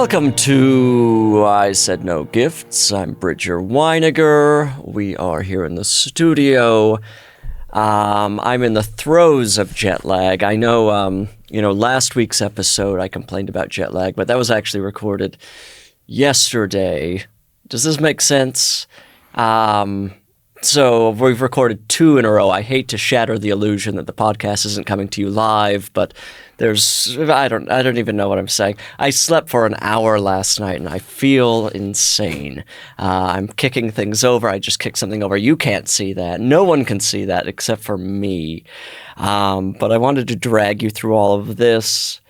Welcome to I Said No Gifts. I'm Bridger Winegar. We are here in the studio. I'm in the throes of jet lag. I know, last week's episode I complained about jet lag, but that was actually recorded yesterday. Does this make sense? So we've recorded 2 in a row. I hate to shatter the illusion that the podcast isn't coming to you live, but I don't even know what I'm saying. I slept for an hour last night and I feel insane. I'm kicking things over. I just kicked something over. You can't see that. No one can see that except for me. But I wanted to drag you through all of this.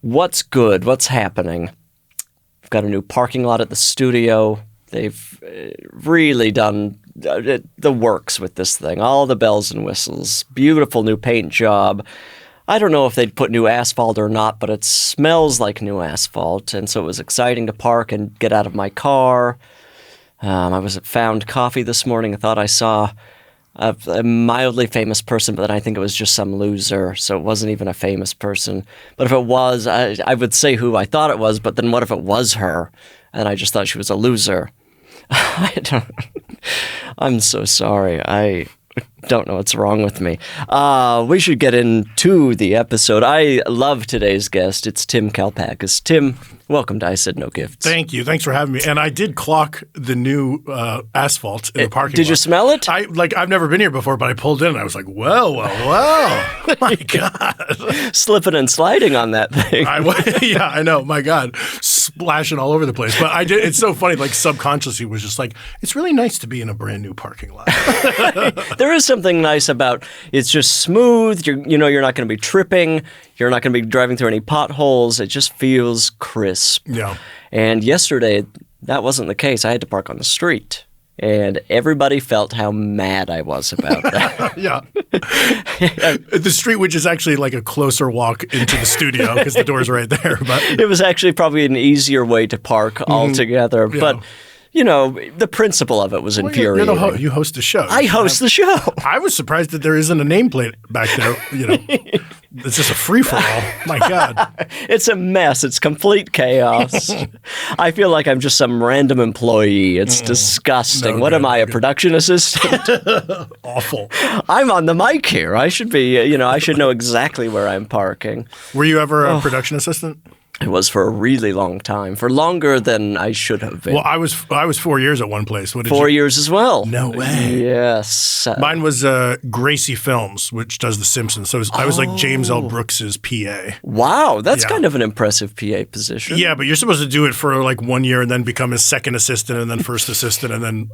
What's good? What's happening? We've got a new parking lot at the studio. They've really done the works with this thing. All the bells and whistles. Beautiful new paint job. I don't know if they'd put new asphalt or not, but it smells like new asphalt. And so it was exciting to park and get out of my car. I was at Found Coffee this morning. I thought I saw a mildly famous person, but then I think it was just some loser. So it wasn't even a famous person. But if it was, I would say who I thought it was, but then what if it was her? And I just thought she was a loser. I'm so sorry. I don't know what's wrong with me. We should get into the episode. I love today's guest. It's Tim Kalpakis. Tim, welcome to I Said No Gifts. Thank you. Thanks for having me. And I did clock the new asphalt in the parking lot. Did you smell it? I've never been here before, but I pulled in and I was like, well. Oh my God. Slipping and sliding on that thing. Yeah, I know. My God. Splashing all over the place. But I did. It's so funny. Like subconsciously was just like, it's really nice to be in a brand new parking lot. There is something nice about it's just smooth. You're not going to be tripping. You're not going to be driving through any potholes. It just feels crisp. Yeah. And yesterday, that wasn't the case. I had to park on the street. And everybody felt how mad I was about that. Yeah. The street, which is actually like a closer walk into the studio because the door's right there. But it was actually probably an easier way to park altogether. Yeah. But the principle of it was infuriating. You host a show. I host the show. I was surprised that there isn't a nameplate back there. It's just a free-for-all. My God. It's a mess. It's complete chaos. I feel like I'm just some random employee. It's disgusting. What am I, a production assistant? Awful. I'm on the mic here. I should be, I should know exactly where I'm parking. Were you ever a production assistant? It was for a really long time, for longer than I should have been. Well, I was 4 years at one place. What did 4 years as well. No way. Yes. Mine was Gracie Films, which does The Simpsons. So I was like James L. Brooks's PA. Wow, that's kind of an impressive PA position. Yeah, but you're supposed to do it for like 1 year and then become his second assistant and then first assistant and then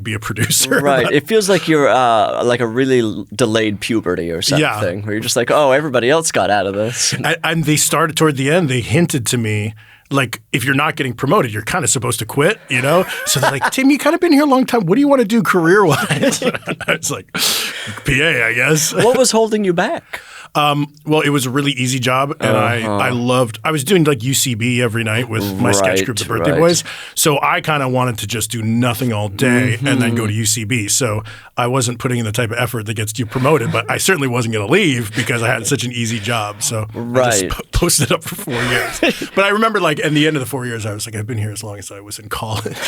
be a producer. Right. It feels like you're like a really delayed puberty or something, where you're just like, oh, everybody else got out of this. And they started toward the end. They hinted to me, like, if you're not getting promoted, you're kind of supposed to quit, So they're like, Tim, you kind of been here a long time. What do you want to do career-wise? It's like, PA, I guess. What was holding you back? Well, it was a really easy job, and I was doing like UCB every night with my sketch group, the Birthday Boys. So I kind of wanted to just do nothing all day and then go to UCB. So I wasn't putting in the type of effort that gets you promoted, but I certainly wasn't going to leave because I had such an easy job. So I just posted up for 4 years. But I remember, like, at the end of the 4 years, I was like, I've been here as long as I was in college.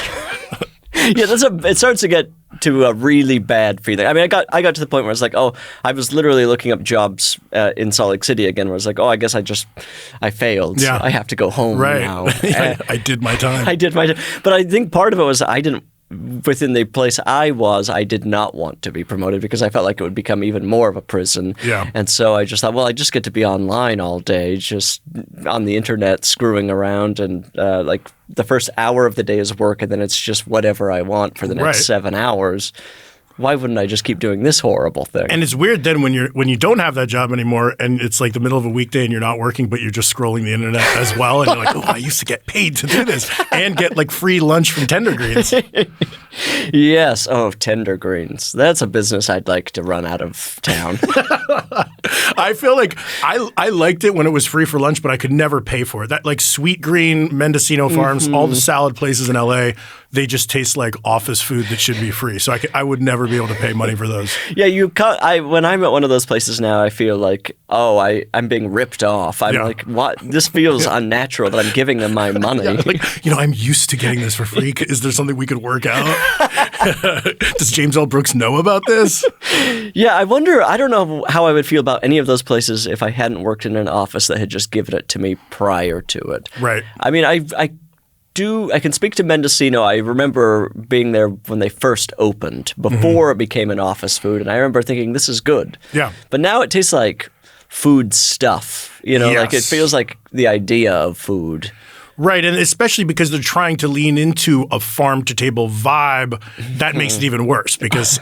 Yeah, it starts to get to a really bad feeling. I mean, I got to the point where I was like, oh, I was literally looking up jobs in Salt Lake City again, where I was like, oh, I guess I failed. Yeah. I have to go home now. I did my time. I did my time. But I think part of it was within the place I did not want to be promoted because I felt like it would become even more of a prison. Yeah. And so I just thought, well, I just get to be online all day, just on the internet screwing around, and like the first hour of the day is work, and then it's just whatever I want for the next 7 hours. Why wouldn't I just keep doing this horrible thing? And it's weird then when you don't have that job anymore and it's like the middle of a weekday and you're not working, but you're just scrolling the internet as well. And you're like, oh, I used to get paid to do this and get like free lunch from Tender Greens. Yes. Oh, Tender Greens. That's a business I'd like to run out of town. I feel like I liked it when it was free for lunch, but I could never pay for it. That like Sweet Green, Mendocino Farms, all the salad places in LA, they just taste like office food that should be free. So I would never be able to pay money for those. Yeah, when I'm at one of those places now, I feel like, I'm being ripped off. I'm like, what? This feels unnatural that I'm giving them my money. Yeah, like, I'm used to getting this for free. Is there something we could work out? Does James L. Brooks know about this? Yeah, I wonder, I don't know how I would feel about any of those places if I hadn't worked in an office that had just given it to me prior to it. Right. I mean, I can speak to Mendocino. I remember being there when they first opened, before it became an office food, and I remember thinking, this is good. Yeah. But now it tastes like food stuff, like it feels like the idea of food. Right, and especially because they're trying to lean into a farm-to-table vibe, that makes it even worse because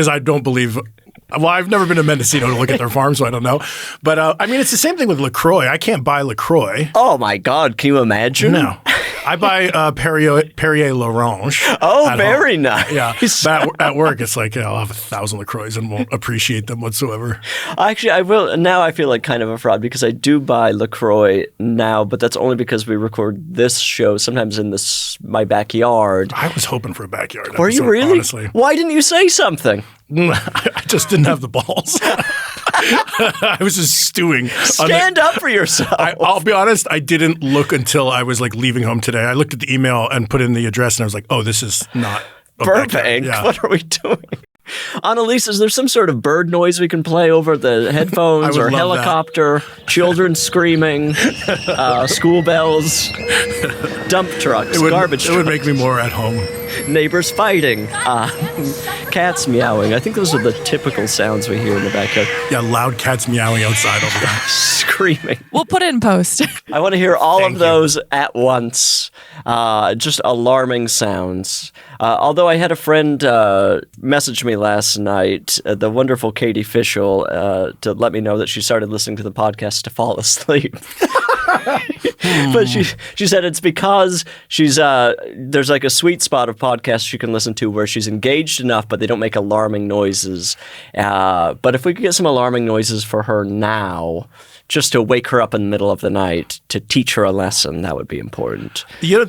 I don't believe – well, I've never been to Mendocino to look at their farm, so I don't know. But, I mean, it's the same thing with LaCroix. I can't buy LaCroix. Oh, my God. Can you imagine? No. I buy Perrier L'Orange. Oh, very nice. Yeah. But at work, it's like, I'll have 1,000 LaCroix and won't appreciate them whatsoever. Actually, I will. Now I feel like kind of a fraud because I do buy LaCroix now, but that's only because we record this show sometimes in my backyard. I was hoping for a backyard episode, Were you really? Honestly. Why didn't you say something? I just didn't have the balls. I was just stewing. Stand up for yourself. I'll be honest, I didn't look until I was like leaving home today. I looked at the email and put in the address and I was like, oh, this is not Burbank. Yeah. What are we doing? Annalise, is there some sort of bird noise we can play over the headphones or helicopter, children screaming, school bells, dump trucks, garbage trucks? It would make me more at home. Neighbors fighting, cats meowing. I think those are the typical sounds we hear in the backyard. Yeah, loud cats meowing outside all the time. Screaming. We'll put it in post. I want to hear all of those at once. Just alarming sounds. Although I had a friend message me last night, the wonderful Katie Fischel, to let me know that she started listening to the podcast to fall asleep. But she said it's because there's like a sweet spot of podcasts she can listen to where she's engaged enough, but they don't make alarming noises. But if we could get some alarming noises for her now, just to wake her up in the middle of the night to teach her a lesson, that would be important.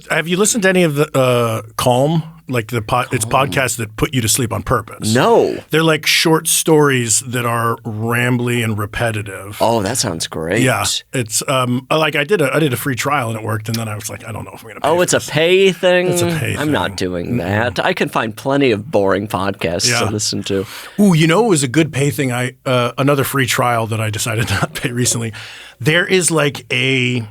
Have you listened to any of the Calm? Like it's podcasts that put you to sleep on purpose. No. They're like short stories that are rambly and repetitive. Oh, that sounds great. Yeah. It's like I did a free trial and it worked, and then I was like, I don't know if I'm going to pay for this. A pay thing? It's a pay thing. I'm not doing that. I can find plenty of boring podcasts to listen to. Ooh, it was a good pay thing. Another free trial that I decided to not pay recently. There is like a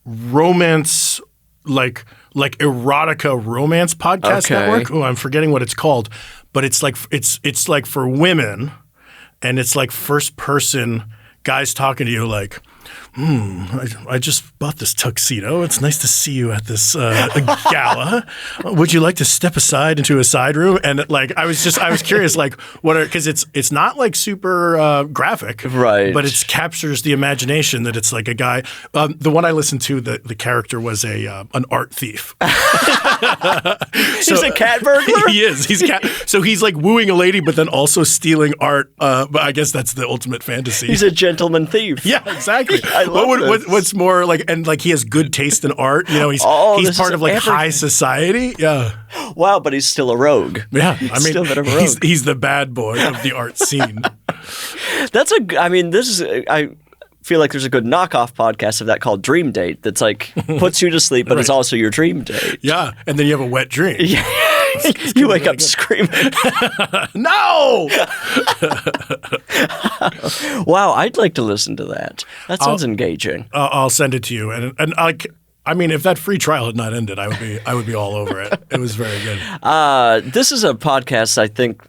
romance, like erotica romance podcast network. Oh, I'm forgetting what it's called, but it's like for women, and it's like first person guys talking to you like, I just bought this tuxedo. It's nice to see you at this gala. Would you like to step aside into a side room? And like, I was curious, like, because it's not like super graphic, right? But it captures the imagination that it's like a guy. The one I listened to, the character was an art thief. He's a cat burglar? He is. So he's like wooing a lady, but then also stealing art. But I guess that's the ultimate fantasy. He's a gentleman thief. Yeah, exactly. What's more like, and like he has good taste in art. He's part of like high society. Yeah. Wow, but he's still a rogue. Yeah, still a bit of a rogue. He's the bad boy of the art scene. I feel like there's a good knockoff podcast of that called Dream Date that's like puts you to sleep, but it's also your dream date. Yeah, and then you have a wet dream. Yeah. You wake up screaming. No! Wow, I'd like to listen to that. That sounds engaging. I'll send it to you, and if that free trial had not ended, I would be all over it. It was very good. This is a podcast I think.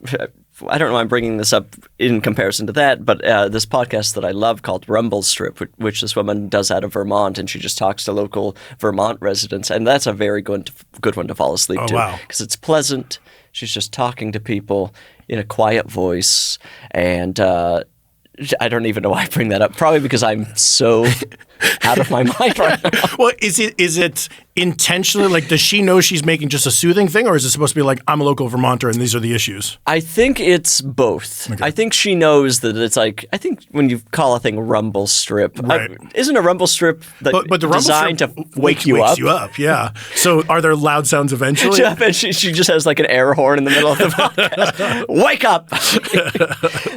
I don't know why I'm bringing this up in comparison to that, but this podcast that I love called Rumble Strip, which this woman does out of Vermont, and she just talks to local Vermont residents, and that's a very good one to fall asleep to. Wow. Because it's pleasant. She's just talking to people in a quiet voice, and I don't even know why I bring that up. Probably because I'm so out of my mind right now. Well, is it intentionally, like, does she know she's making just a soothing thing, or is it supposed to be like, I'm a local Vermonter and these are the issues? I think it's both. Okay. I think she knows that it's like, I think when you call a thing rumble strip, right. Isn't a rumble strip but the designed to wake you up? Wakes you up, yeah. So are there loud sounds eventually? She just has like an air horn in the middle of the podcast. Wake up!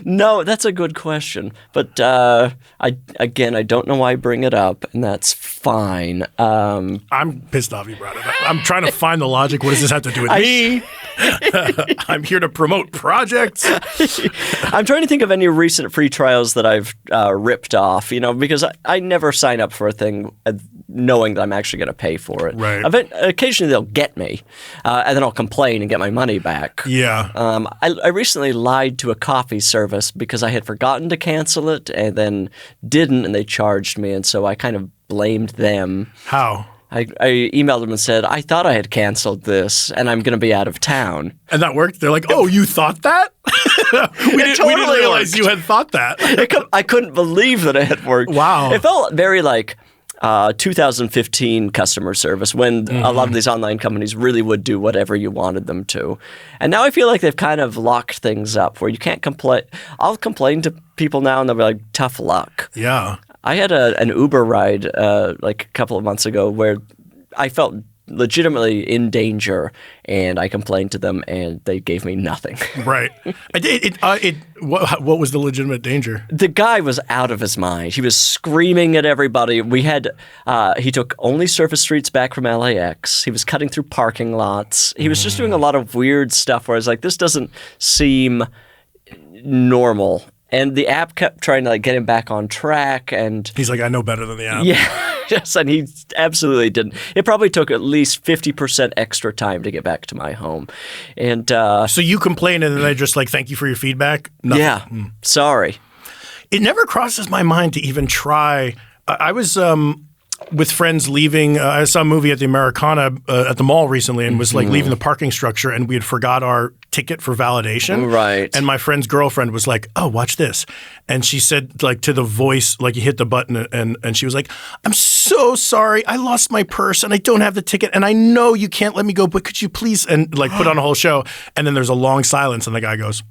No, that's a good question. But I don't know why I bring it up, and that's fine. I'm pissed off you brought it up. I'm trying to find the logic. What does this have to do with me? I'm here to promote projects. I'm trying to think of any recent free trials that I've ripped off, because I never sign up for a thing knowing that I'm actually going to pay for it. Right. Occasionally they'll get me, and then I'll complain and get my money back. Yeah. I recently lied to a coffee service because I had forgotten to cancel it and then didn't, and they charged me, and so I kind of blamed them. How? I emailed them and said, I thought I had canceled this, and I'm going to be out of town. And that worked? They're like, oh, you thought that? we didn't realize you had thought that. I couldn't believe that it had worked. Wow. It felt very like 2015 customer service when a lot of these online companies really would do whatever you wanted them to. And now I feel like they've kind of locked things up where you can't complain. I'll complain to people now, and they'll be like, tough luck. Yeah. I had an Uber ride like a couple of months ago where I felt legitimately in danger, and I complained to them, and they gave me nothing. Right. What was the legitimate danger? The guy was out of his mind. He was screaming at everybody. He took only surface streets back from LAX. He was cutting through parking lots. He was just doing a lot of weird stuff where I was like, this doesn't seem normal. And the app kept trying to get him back on track, and he's like, I know better than the app. Yeah, yes, and he absolutely didn't. It probably took at least 50% extra time to get back to my home, and so you complained, and then they just thank you for your feedback. Nothing. Yeah, sorry. It never crosses my mind to even try. I was with friends leaving. I saw a movie at the Americana at the mall recently, and was leaving the parking structure, and we had forgot our ticket for validation. Right. And my friend's girlfriend was like, oh, watch this. And she said to the voice, you hit the button, and she was like, I'm so sorry. I lost my purse and I don't have the ticket, and I know you can't let me go, but could you please, and put on a whole show. And then there's a long silence, and the guy goes,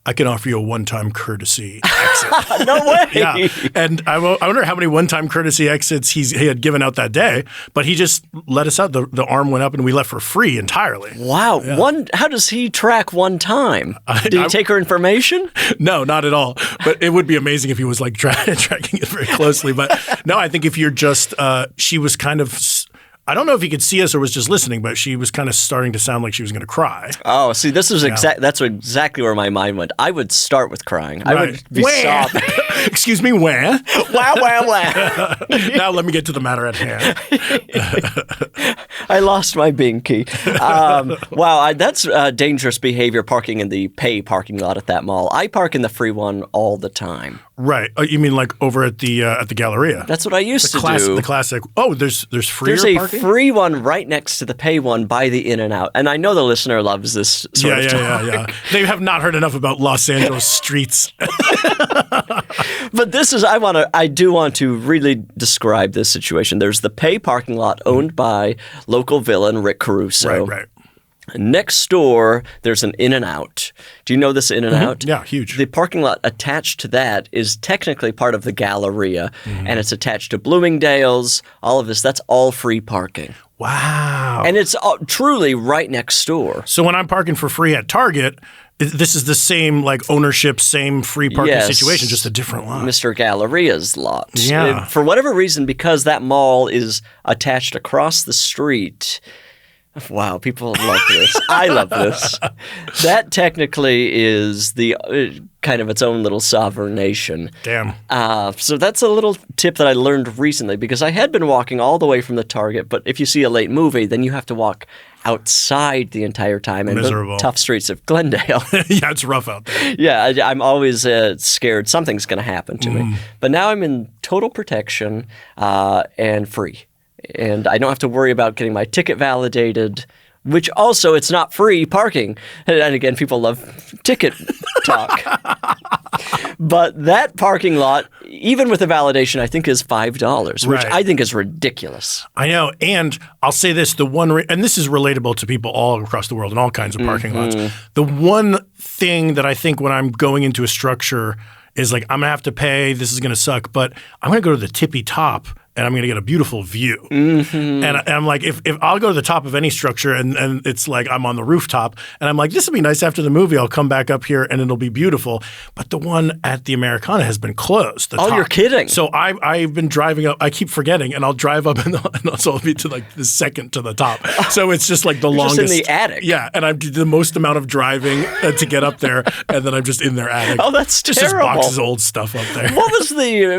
I can offer you a one-time courtesy exit. No way. Yeah. And I wonder how many one-time courtesy exits he had given out that day, but he just let us out. The arm went up, and we left for free entirely. Wow. Yeah. How does he track one time? Did he take her information? No, not at all. But it would be amazing if he was tracking it very closely. But no, I think if you're just she was kind of – I don't know if he could see us or was just listening, but she was kind of starting to sound like she was going to cry. Oh, see, this was that's exactly where my mind went. I would start with crying. Right. I would be sobbing. Excuse me, where? Wow, wow, wow. Now let me get to the matter at hand. I lost my binky. Wow, that's dangerous behavior, parking in the pay parking lot at that mall. I park in the free one all the time. Right. You mean over at the Galleria? That's what I used to do. The classic. Oh, there's freer parking? There's a free one right next to the pay one by the In-N-Out. And I know the listener loves this sort of talk. Yeah. They have not heard enough about Los Angeles streets. But I do want to really describe this situation. There's the pay parking lot owned by local villain Rick Caruso. Right. Next door, there's an In-N-Out. Do you know this In-N-Out? Yeah, huge. The parking lot attached to that is technically part of the Galleria, and it's attached to Bloomingdale's, all of this. That's all free parking. Wow. And it's truly right next door. So when I'm parking for free at Target, this is the same ownership, same free parking situation, just a different lot. Mr. Galleria's lot. Yeah. For whatever reason, because that mall is attached across the street. Wow, people love this. I love this. That technically is the kind of its own little sovereign nation. Damn. So that's a little tip that I learned recently because I had been walking all the way from the Target, but if you see a late movie, then you have to walk outside the entire time in the tough streets of Glendale. Yeah, it's rough out there. Yeah, I'm always scared something's going to happen to me. But now I'm in total protection and free. And I don't have to worry about getting my ticket validated, which also it's not free parking. And again, people love ticket talk. But that parking lot, even with the validation, I think is $5, which I think is ridiculous. I know. And I'll say this, and this is relatable to people all across the world in all kinds of parking lots. The one thing that I think when I'm going into a structure is like, I'm going to have to pay, this is going to suck, but I'm going to go to the tippy top and I'm going to get a beautiful view. And I'm like, if I'll go to the top of any structure and it's like I'm on the rooftop and I'm like, this would be nice after the movie. I'll come back up here and it'll be beautiful. But the one at the Americana has been closed. Oh, you're kidding. So I've been driving up. I keep forgetting and I'll drive up and so I'll be to like the second to the top. So it's just like the longest. Just in the attic. Yeah. And I do the most amount of driving to get up there and then I'm just in their attic. Oh, that's just terrible. Just boxes of old stuff up there.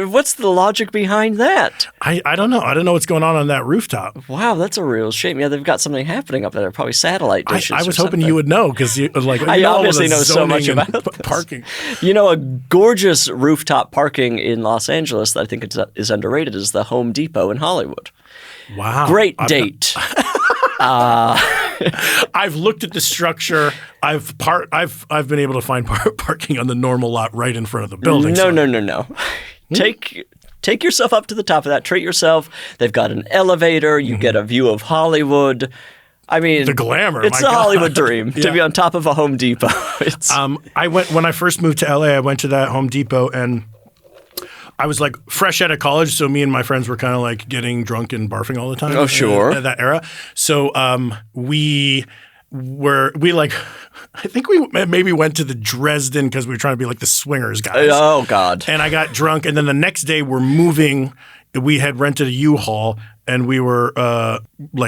What's the logic behind that? I don't know. I don't know what's going on that rooftop. Wow, that's a real shame. Yeah, they've got something happening up there. Probably satellite dishes. I was hoping you would know because I obviously know so much about parking. You know, a gorgeous rooftop parking in Los Angeles that I think is underrated is the Home Depot in Hollywood. Wow, great date. I've looked at the structure. I've been able to find parking on the normal lot right in front of the building. No. Take yourself up to the top of that. Treat yourself. They've got an elevator. You get a view of Hollywood. I mean, the glamour. It's a Hollywood dream to be on top of a Home Depot. I went when I first moved to LA. I went to that Home Depot and I was like fresh out of college, so me and my friends were kind of like getting drunk and barfing all the time. Oh, sure. At that era. So I think we maybe went to the Dresden because we were trying to be like the swingers guys. Oh, God. And I got drunk. And then the next day we're moving. We had rented a U-Haul and we were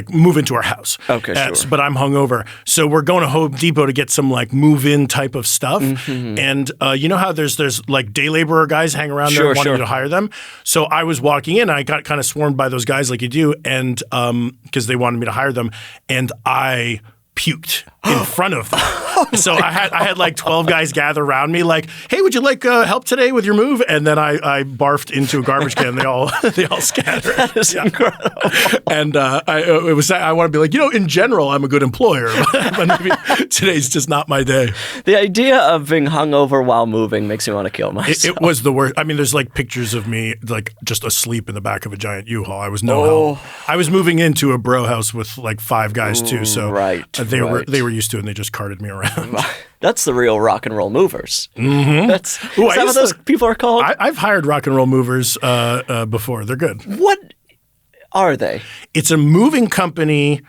moving to our house. Okay, sure. But I'm hungover. So we're going to Home Depot to get some like move-in type of stuff. And you know how there's like day laborer guys hang around there wanting to hire them? So I was walking in and I got kind of swarmed by those guys like you do and because they wanted me to hire them. And I puked in front of them. So I had like 12 guys gather around me like, hey, would you like help today with your move? And then I barfed into a garbage can. They all scattered. That is incredible. And I want to be like, in general, I'm a good employer, but maybe today's just not my day. The idea of being hungover while moving makes me want to kill myself. It was the worst. I mean, there's like pictures of me like just asleep in the back of a giant U-Haul. I was help. I was moving into a bro house with like 5 guys too. So they were used to it and they just carted me around. That's the real rock and roll movers. Mm-hmm. Is that what those people are called? I've hired rock and roll movers before. They're good. What are they? It's a moving company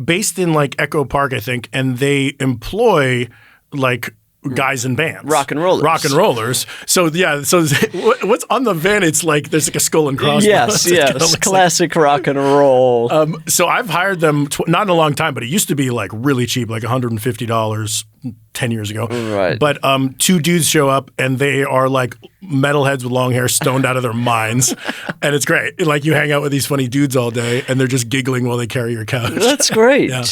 based in like Echo Park, I think, and they employ like guys in bands. Rock and rollers. So yeah, what's on the van? It's like there's like a skull and crossbones. Yes, classic rock and roll. So I've hired them not in a long time, but it used to be like really cheap, like $150 10 years ago. Right. But 2 dudes show up and they are like metalheads with long hair, stoned out of their minds. And it's great. Like you hang out with these funny dudes all day and they're just giggling while they carry your couch. That's great. Yeah.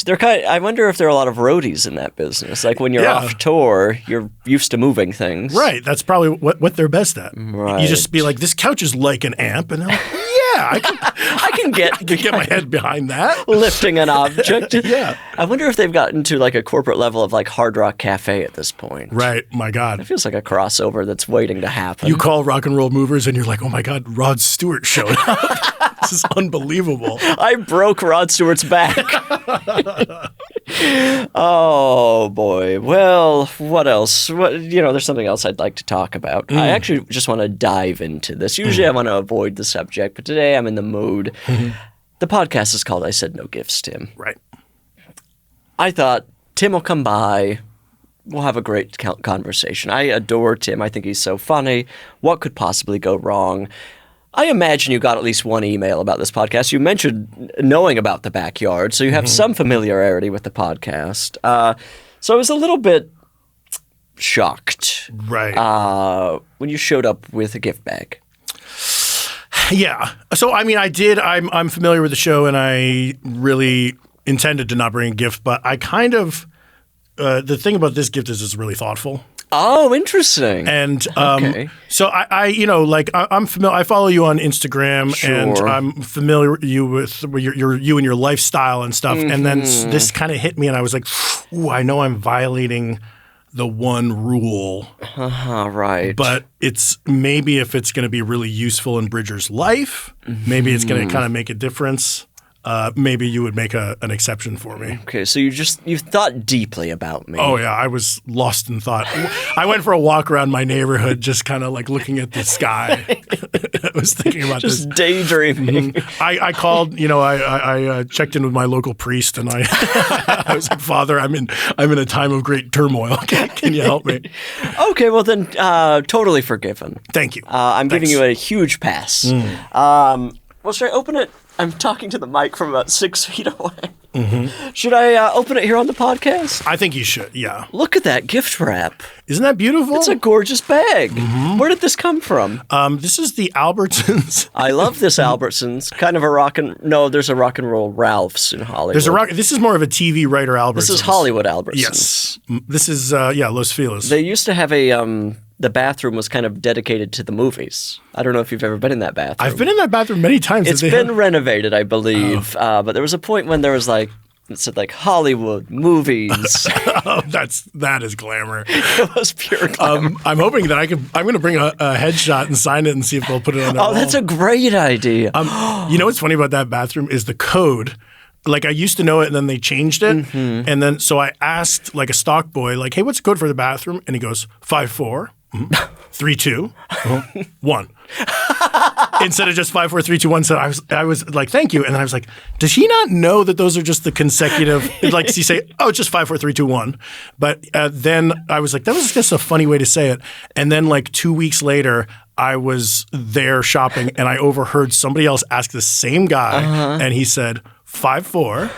I wonder if there are a lot of roadies in that business. Like when you're off tour, you're used to moving things. Right. That's probably what they're best at. Right. You just be like, this couch is like an amp. And they're like, yeah, I can get my head behind that. Lifting an object. Yeah. I wonder if they've gotten to like a corporate level of like Hard Rock Cafe at this point. Right. My God. It feels like a crossover that's waiting to happen. You call rock and roll movers and you're like, oh my God, Rod Stewart showed up. This is unbelievable. I broke Rod Stewart's back. Oh boy. Well, what else? There's something else I'd like to talk about. I actually just want to dive into this. Usually I want to avoid the subject, but today I'm in the mood. The podcast is called I Said No Gifts, Tim. Right. I thought Tim will come by. We'll have a great conversation. I adore Tim. I think he's so funny. What could possibly go wrong? I imagine you got at least one email about this podcast. You mentioned knowing about the backyard, so you have some familiarity with the podcast. So I was a little bit shocked, right, when you showed up with a gift bag. Yeah. So I mean, I did. I'm familiar with the show, and I really intended to not bring a gift, but I kind of. The thing about this gift is it's really thoughtful. Oh, interesting. And okay. So I'm familiar. I follow you on Instagram, and I'm familiar with you and your lifestyle and stuff. And then this kind of hit me, and I was like, "Ooh, I know I'm violating the one rule Right. But it's maybe if it's going to be really useful in Bridger's life, maybe it's going to kind of make a difference. Maybe you would make an exception for me. Okay, so you thought deeply about me. Oh yeah, I was lost in thought. I went for a walk around my neighborhood, just kind of like looking at the sky. I was thinking about just daydreaming. I called, I checked in with my local priest, and I was like, Father, I'm in a time of great turmoil. Can you help me? Okay, well then, totally forgiven. Thank you. I'm giving you a huge pass. Well, should I open it? I'm talking to the mic from about 6 feet away. Should I open it here on the podcast? I think you should, yeah. Look at that gift wrap. Isn't that beautiful? It's a gorgeous bag. Where did this come from? This is the Albertsons. I love this Albertson's. Kind of a there's a rock and roll Ralph's in Hollywood. This is more of a TV writer Albertsons. This is Hollywood Albertsons. Yes. This is, Los Feliz. They used to have the bathroom was kind of dedicated to the movies. I don't know if you've ever been in that bathroom. I've been in that bathroom many times. It's been renovated, I believe. But there was a point when there was it said Hollywood movies. That is glamour. It was pure glamour. I'm hoping that I'm going to bring a headshot and sign it and see if they'll put it on their wall. That's a great idea. You know what's funny about that bathroom is the code. I used to know it, and then they changed it. And then so I asked a stock boy, hey, what's the code for the bathroom? And he goes, 54, 32, 1. Instead of just 5, 4, 3, 2, 1. So I was like, thank you. And then I was like, does he not know that those are just the consecutive? Does he say, oh, it's just 5, 4, 3, 2, 1? But then I was like, that was just a funny way to say it. And then 2 weeks later, I was there shopping, and I overheard somebody else ask the same guy, and he said 5, 4,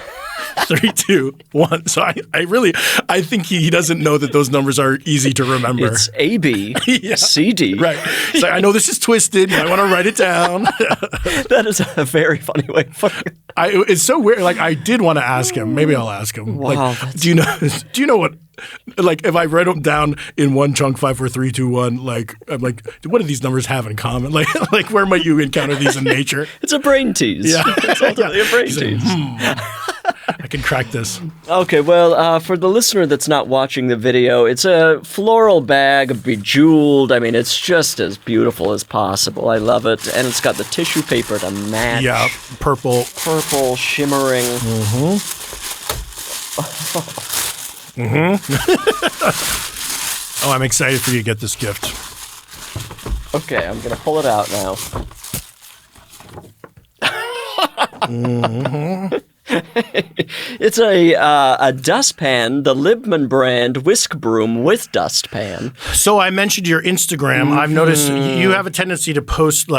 3, 2, 1. So I think he doesn't know that those numbers are easy to remember. It's A, B, C, D. Right. So I know this is twisted. I want to write it down. That is a very funny way of putting it. It's so weird. I did want to ask him. Maybe I'll ask him. Wow. Do you know what? If I write them down in one chunk, 5, 4, 3, 2, 1, I'm like, what do these numbers have in common? Where might you encounter these in nature? It's a brain tease. Yeah. It's ultimately a brain tease. I can crack this. Okay, well, for the listener that's not watching the video, it's a floral bag, bejeweled. I mean, it's just as beautiful as possible. I love it. And it's got the tissue paper to match. Yeah, purple. Purple, shimmering. Oh, I'm excited for you to get this gift. Okay, I'm going to pull it out now. It's a dustpan, the Libman brand whisk broom with dustpan. So I mentioned your Instagram. I've noticed you have a tendency to post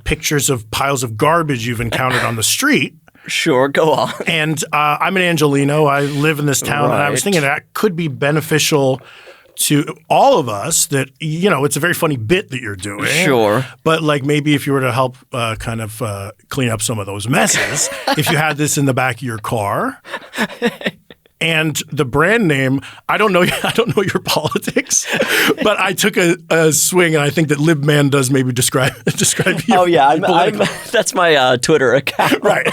pictures of piles of garbage you've encountered on the street. Sure, go on. And I'm an Angelino. I live in this town, and I was thinking that could be beneficial to all of us. That it's a very funny bit that you're doing. Sure, but maybe if you were to help clean up some of those messes, if you had this in the back of your car. And the brand name, I don't know your politics, but I took a swing, and I think that Libman does maybe describe you. Oh yeah, that's my Twitter account. Right.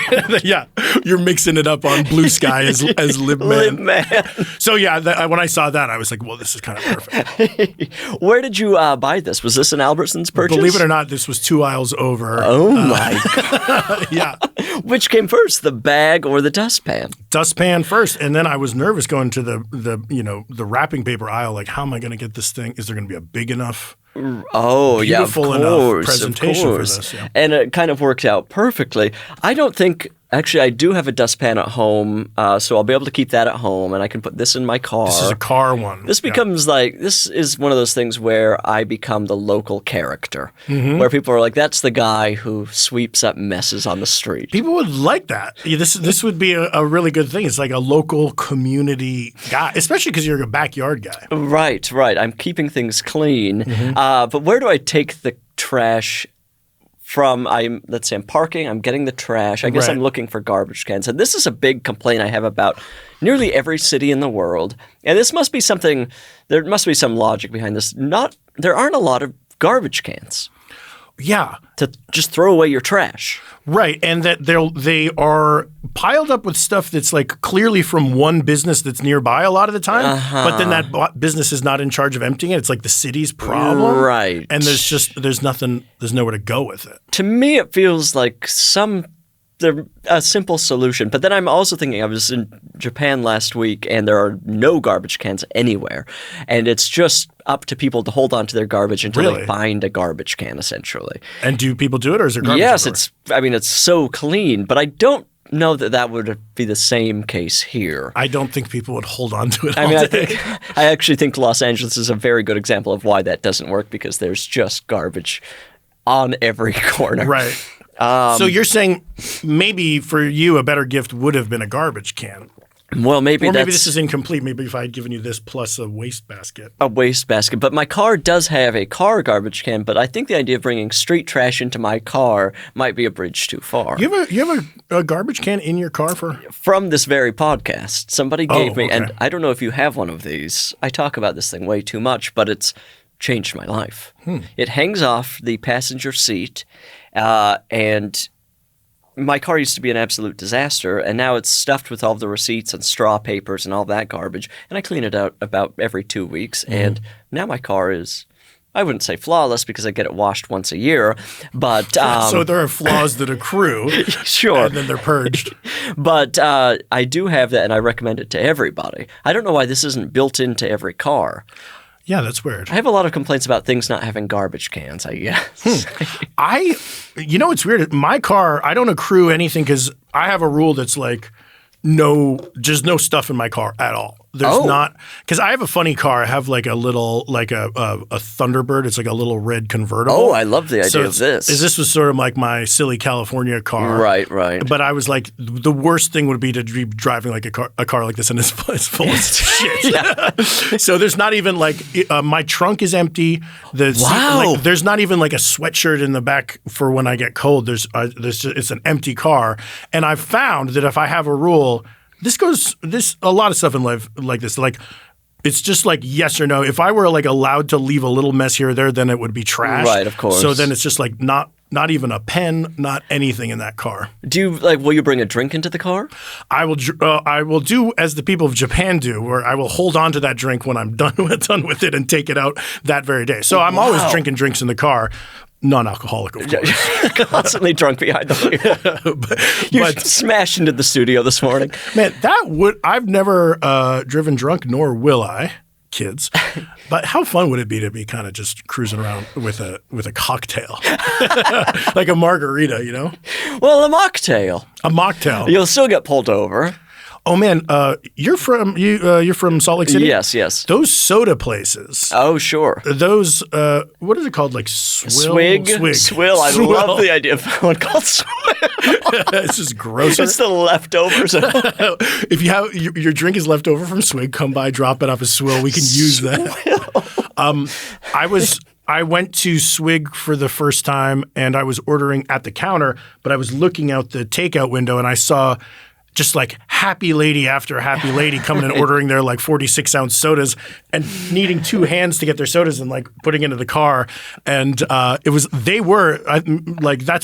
Yeah, you're mixing it up on Blue Sky as Libman. Libman. So yeah, when I saw that, I was like, well, this is kind of perfect. Where did you buy this? Was this an Albertsons purchase? Believe it or not, this was 2 aisles over. Oh my God. Yeah. Which came first, the bag or the dustpan? Dustpan first, and then I was nervous going to the wrapping paper aisle. How am I going to get this thing? Is there going to be a big enough, beautiful enough presentation for this? Yeah. And it kind of worked out perfectly. I don't think. Actually, I do have a dustpan at home, so I'll be able to keep that at home, and I can put this in my car. This is a car one. This becomes this is one of those things where I become the local character, where people are like, that's the guy who sweeps up messes on the street. People would like that. This would be a really good thing. It's like a local community guy, especially because you're a backyard guy. Right. I'm keeping things clean. But where do I take the trash from? Let's say I'm parking, I'm getting the trash. I guess I'm looking for garbage cans. And this is a big complaint I have about nearly every city in the world. And this must be there must be some logic behind this. There aren't a lot of garbage cans. Yeah. To just throw away your trash. Right, and that they are piled up with stuff that's like clearly from one business that's nearby a lot of the time, but then that business is not in charge of emptying it. It's like the city's problem. Right. And there's nowhere to go with it. To me, it feels like a simple solution. But then I'm also thinking, I was in Japan last week and there are no garbage cans anywhere. And it's just up to people to hold on to their garbage until they find a garbage can, essentially. And do people do it, or is there garbage Yes, everywhere? it's so clean. But I don't know that would be the same case here. I don't think people would hold on to it I actually think Los Angeles is a very good example of why that doesn't work, because there's just garbage on every corner. Right. So you're saying maybe for you a better gift would have been a garbage can. Well, maybe this is incomplete. Maybe if I had given you this plus a waste basket. A waste basket. But my car does have a car garbage can, but I think the idea of bringing street trash into my car might be a bridge too far. You have a garbage can in your car From this very podcast. Somebody gave me, okay. and I don't know if you have one of these. I talk about this thing way too much, but it's changed my life. It hangs off the passenger seat, and my car used to be an absolute disaster, and now it's stuffed with all the receipts and straw papers and all that garbage, and I clean it out about every 2 weeks, and now my car is, I wouldn't say flawless because I get it washed once a year, but... so there are flaws that accrue, sure, and then they're purged. But I do have that, and I recommend it to everybody. I don't know why this isn't built into every car. Yeah, that's weird. I have a lot of complaints about things not having garbage cans, I guess. It's weird. My car, I don't accrue anything because I have a rule that's like no stuff in my car at all. There's not, because I have a funny car. I have like a little, like a Thunderbird. It's like a little red convertible. Oh, I love the idea of this. This was sort of like my silly California car. Right. But I was like, the worst thing would be to be driving like a car like this and it's full of shit. So there's not even like, my trunk is empty. There's not even like a sweatshirt in the back for when I get cold. It's an empty car. And I've found that if I have a rule, a lot of stuff in life like this, like it's just like yes or no. If I were like allowed to leave a little mess here or there, then it would be trash. Right, of course. So then it's just like not even a pen, not anything in that car. Will you bring a drink into the car? I will do as the people of Japan do, where I will hold on to that drink when I'm done with it and take it out that very day. So I'm always drinking drinks in the car. Non-alcoholic, of course. Constantly drunk behind the wheel. You smashed into the studio this morning. Man, I've never driven drunk, nor will I, kids. But how fun would it be to be kind of just cruising around with a cocktail, like a margarita, you know? Well, a mocktail. A mocktail. You'll still get pulled over. Oh man, you're from Salt Lake City? Yes. Those soda places. Oh, sure. Those what is it called? Like Swig. Swill. I love the idea of one called Swill. It's just gross. It's the leftovers. If you have your drink is left over from Swig, come by, drop it off a Swill. We can use that. I went to Swig for the first time, and I was ordering at the counter, but I was looking out the takeout window, and I saw just like happy lady after happy lady coming and ordering their like 46-ounce sodas and needing two hands to get their sodas and like putting into the car. And that's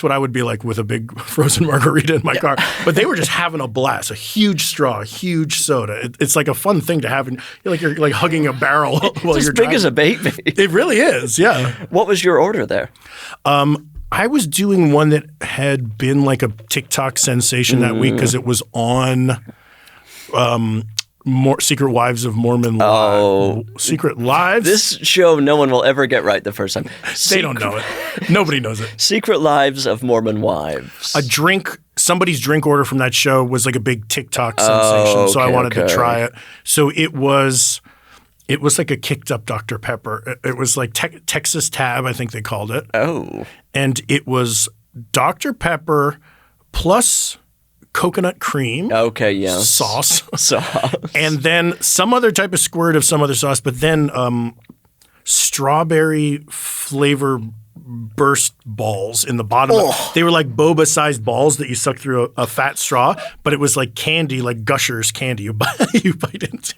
what I would be like with a big frozen margarita in my car. But they were just having a blast, a huge straw, a huge soda. It's like a fun thing to have. And you're like hugging a barrel while you're driving. As big as a baby. It really is, yeah. What was your order there? I was doing one that had been like a TikTok sensation that week because it was on Secret Wives of Mormon Live. Secret Lives? This show no one will ever get right the first time. They don't know it. Nobody knows it. Secret Lives of Mormon Wives. Somebody's drink order from that show was like a big TikTok sensation, so I wanted to try it. So it was like a kicked up Dr. Pepper. It was like Texas Tab, I think they called it. Oh. And it was Dr. Pepper plus coconut cream. Okay, yeah. Sauce. And then some other type of squirt of some other sauce, but then strawberry flavor burst balls in the bottom. They were like boba-sized balls that you suck through a fat straw, but it was like candy, like Gushers candy you bite into.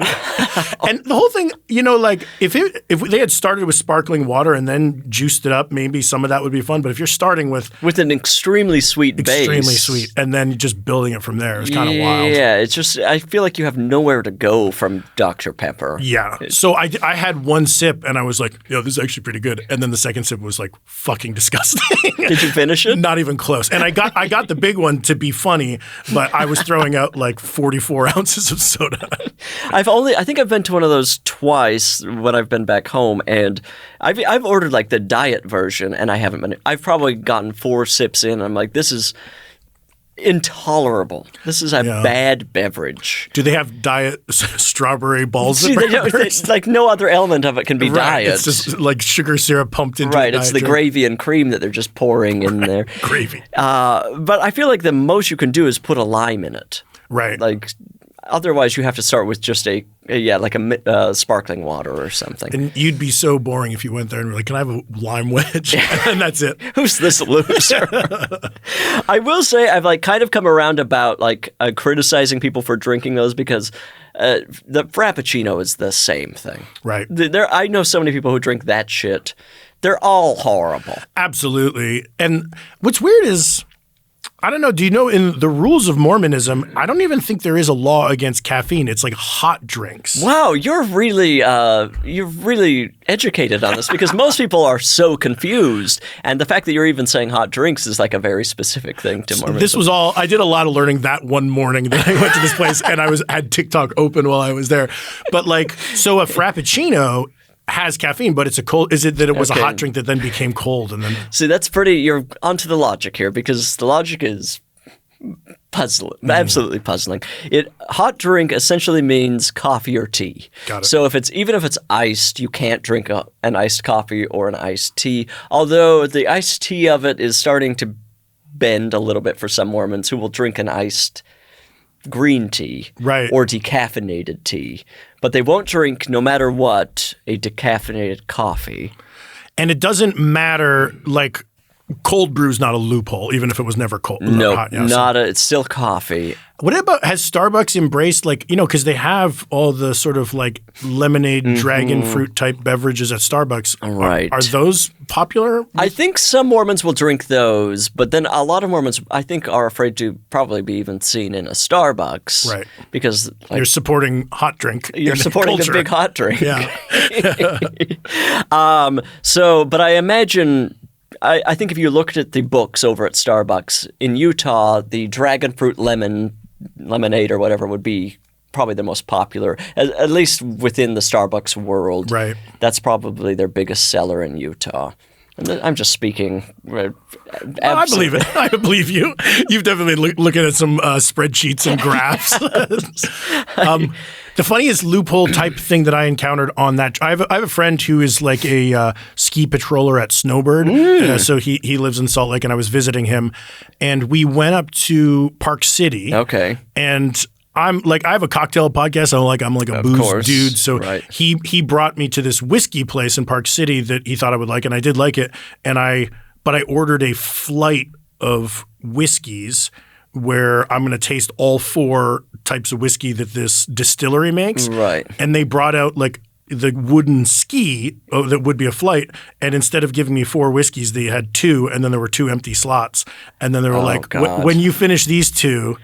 And the whole thing, like if they had started with sparkling water and then juiced it up, maybe some of that would be fun. But if you're starting with an extremely sweet base. Extremely sweet. And then just building it from there is kind of wild. Yeah, it's just, I feel like you have nowhere to go from Dr. Pepper. Yeah. So I had one sip and I was like, this is actually pretty good. And then the second sip was like fucking disgusting. Did you finish it? Not even close. And I got the big one to be funny, but I was throwing out like 44 ounces of soda. I think I've been to one of those twice when I've been back home, and I've ordered like the diet version, and I haven't been. I've probably gotten 4 sips in. And I'm like, this is intolerable. This is a bad beverage. Do they have diet strawberry balls? It's like no other element of it can be diet. It's just like sugar syrup pumped into Right, it's the gravy and cream that they're just pouring in there. Gravy. But I feel like the most you can do is put a lime in it. Right. Like, otherwise you have to start with just a sparkling water or something. And you'd be so boring if you went there and were like, can I have a lime wedge? And that's it. Who's this loser? I will say I've like kind of come around about like criticizing people for drinking those because the Frappuccino is the same thing. Right. I know so many people who drink that shit. They're all horrible. Absolutely. And what's weird is, I don't know, do you know in the rules of Mormonism, I don't even think there is a law against caffeine. It's like hot drinks. Wow, you're really educated on this because most people are so confused. And the fact that you're even saying hot drinks is like a very specific thing to Mormonism. This was all, I did a lot of learning that one morning that I went to this place and I had TikTok open while I was there. But like, so a Frappuccino has caffeine, but it's a cold. Is it that it was a hot drink that then became cold and then? See, that's you're onto the logic here because the logic is puzzling, absolutely puzzling. Hot drink essentially means coffee or tea. Got it. So even if it's iced, you can't drink an iced coffee or an iced tea. Although the iced tea of it is starting to bend a little bit for some Mormons who will drink an iced green tea or decaffeinated tea, but they won't drink, no matter what, a decaffeinated coffee. And it doesn't matter, like cold brew's not a loophole, even if it was never cold. No, it's still coffee. What about, has Starbucks embraced like, because they have all the sort of like lemonade, dragon fruit type beverages at Starbucks. Right. Are those popular? I think some Mormons will drink those, but then a lot of Mormons, I think, are afraid to probably be even seen in a Starbucks. Right. Because you're supporting hot drink. You're supporting the big hot drink. Yeah. But I imagine, I think if you looked at the books over at Starbucks, in Utah, the dragon fruit lemonade or whatever would be probably the most popular, at least within the Starbucks world. Right. That's probably their biggest seller in Utah. I'm just speaking. I believe it. I believe you. You've definitely looking at some spreadsheets and graphs. The funniest loophole type thing that I encountered on that, I have a friend who is like a ski patroller at Snowbird. So he lives in Salt Lake, and I was visiting him, and we went up to Park City. Okay. And I'm like, I have a cocktail podcast. I'm like a booze dude. So he brought me to this whiskey place in Park City that he thought I would like, and I did like it. But I ordered a flight of whiskeys where I'm going to taste all 4 types of whiskey that this distillery makes. Right. And they brought out like the wooden ski that would be a flight, and instead of giving me 4 whiskeys, they had 2, and then there were 2 empty slots. And then they were like, when you finish these 2,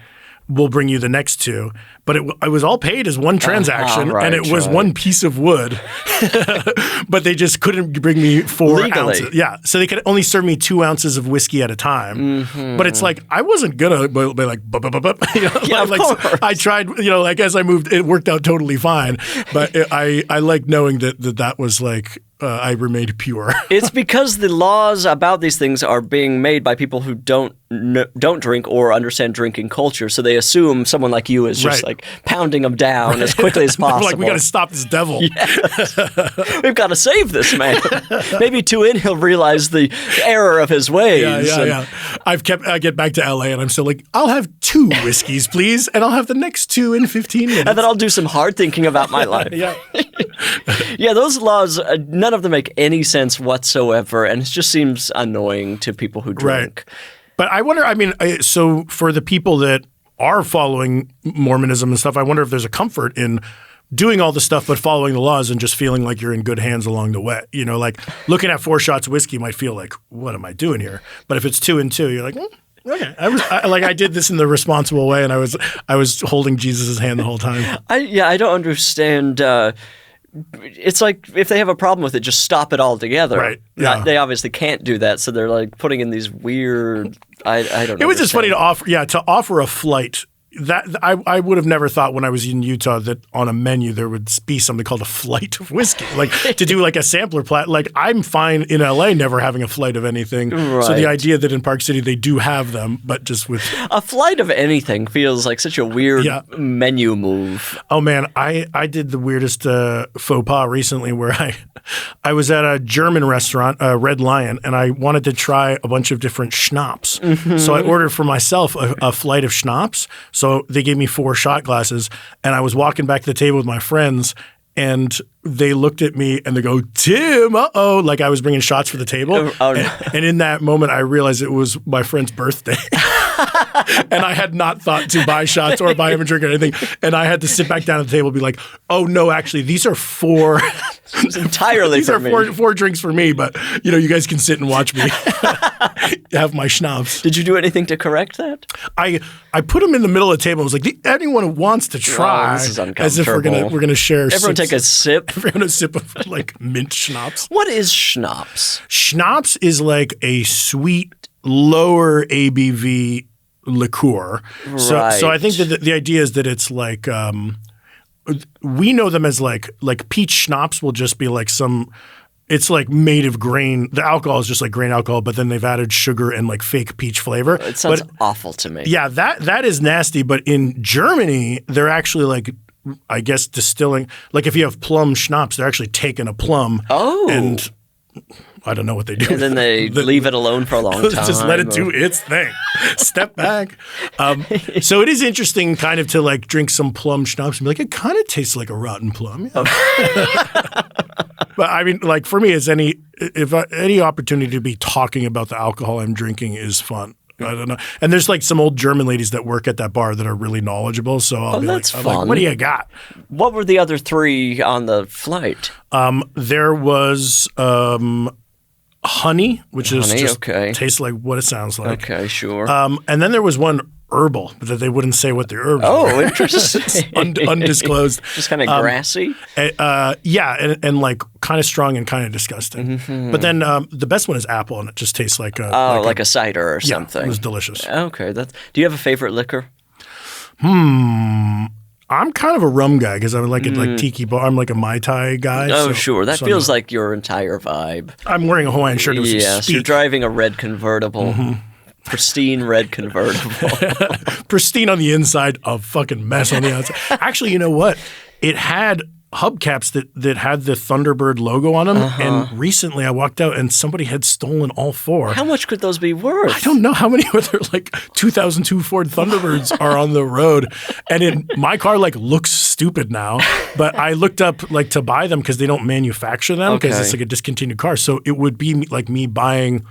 we'll bring you the next 2. But it was all paid as one transaction, and it was one piece of wood. But they just couldn't bring me 4 ounces. Yeah, so they could only serve me 2 ounces of whiskey at a time. But it's like, I wasn't gonna be like, I tried, like as I moved, it worked out totally fine. But I like knowing that was like, I remained pure. It's because the laws about these things are being made by people who don't drink or understand drinking culture. So they assume someone like you is just like pounding them down as quickly as possible. Like, we got to stop this devil. Yes. We've got to save this man. Maybe 2 in, he'll realize the error of his ways. Yeah. I get back to LA and I'm still like, I'll have 2 whiskeys, please, and I'll have the next 2 in 15 minutes. And then I'll do some hard thinking about my life. Yeah. Yeah, those laws, none of them make any sense whatsoever, and it just seems annoying to people who drink. Right. But I wonder, I mean, so for the people that are following Mormonism and stuff, I wonder if there's a comfort in doing all the stuff but following the laws and just feeling like you're in good hands along the way. You know, like looking at 4 shots of whiskey might feel like, what am I doing here? But if it's 2 and 2, you're like, okay. I did this in the responsible way, and I was holding Jesus' hand the whole time. I don't understand. It's like if they have a problem with it, just stop it altogether. Right. Yeah. They obviously can't do that, so they're like putting in these weird. I don't know. It was just funny to offer a flight. That I would have never thought when I was in Utah that on a menu there would be something called a flight of whiskey, like to do like a sampler plat. Like I'm fine in LA never having a flight of anything. Right. So the idea that in Park City they do have them, but just with a flight of anything feels like such a weird menu move. Oh man, I did the weirdest faux pas recently where I was at a German restaurant, Red Lion, and I wanted to try a bunch of different schnapps. Mm-hmm. So I ordered for myself a flight of schnapps. So they gave me 4 shot glasses, and I was walking back to the table with my friends, and they looked at me and they go, Tim, uh-oh, like I was bringing shots for the table. Oh, no. And in that moment, I realized it was my friend's birthday. And I had not thought to buy shots or buy him a drink or anything. And I had to sit back down at the table and be like, oh, no, actually, these are 4. It's entirely these for are me. 4 drinks for me, but, you guys can sit and watch me have my schnapps. Did you do anything to correct that? I put them in the middle of the table. I was like, anyone who wants to try, this is uncomfortable. As if we're gonna share. Everyone take a sip. Everyone a sip of like mint schnapps. What is schnapps? Schnapps is like a sweet, lower ABV liqueur. Right. So I think that the idea is that it's like we know them as like peach schnapps will just be like some. It's like made of grain. The alcohol is just like grain alcohol, but then they've added sugar and like fake peach flavor. It sounds awful to me. Yeah, that is nasty. But in Germany, they're actually like, I guess, distilling. Like if you have plum schnapps, they're actually taking a plum. Oh. And I don't know what they do. And then they leave it alone for a long time. Just let it do its thing. Step back. So it is interesting kind of to like drink some plum schnapps and be like, it kind of tastes like a rotten plum. Yeah. But I mean, like for me, any opportunity to be talking about the alcohol I'm drinking is fun. I don't know. And there's like some old German ladies that work at that bar that are really knowledgeable. So I'll be like, what do you got? What were the other 3 on the flight? There was honey, which tastes like what it sounds like. Okay, sure. And then there was one herbal, but that they wouldn't say what the herbs were. Oh, interesting. Undisclosed. Just kind of grassy? Yeah, and like kind of strong and kind of disgusting. Mm-hmm. But then the best one is apple, and it just tastes like a cider or something. Yeah, it was delicious. Okay. Do you have a favorite liquor? I'm kind of a rum guy because I would like it like tiki bar. I'm like a Mai Tai guy. Oh, sure. That feels like your entire vibe. I'm wearing a Hawaiian shirt. Yes, you're driving a red convertible. Mm-hmm. Pristine red convertible. Pristine on the inside, a fucking mess on the outside. Actually, you know what? It had hubcaps that had the Thunderbird logo on them. Uh-huh. And recently I walked out and somebody had stolen all 4. How much could those be worth? I don't know how many other like 2002 Ford Thunderbirds are on the road. And my car like looks stupid now, but I looked up like to buy them because they don't manufacture them because it's like a discontinued car. So it would be like me buying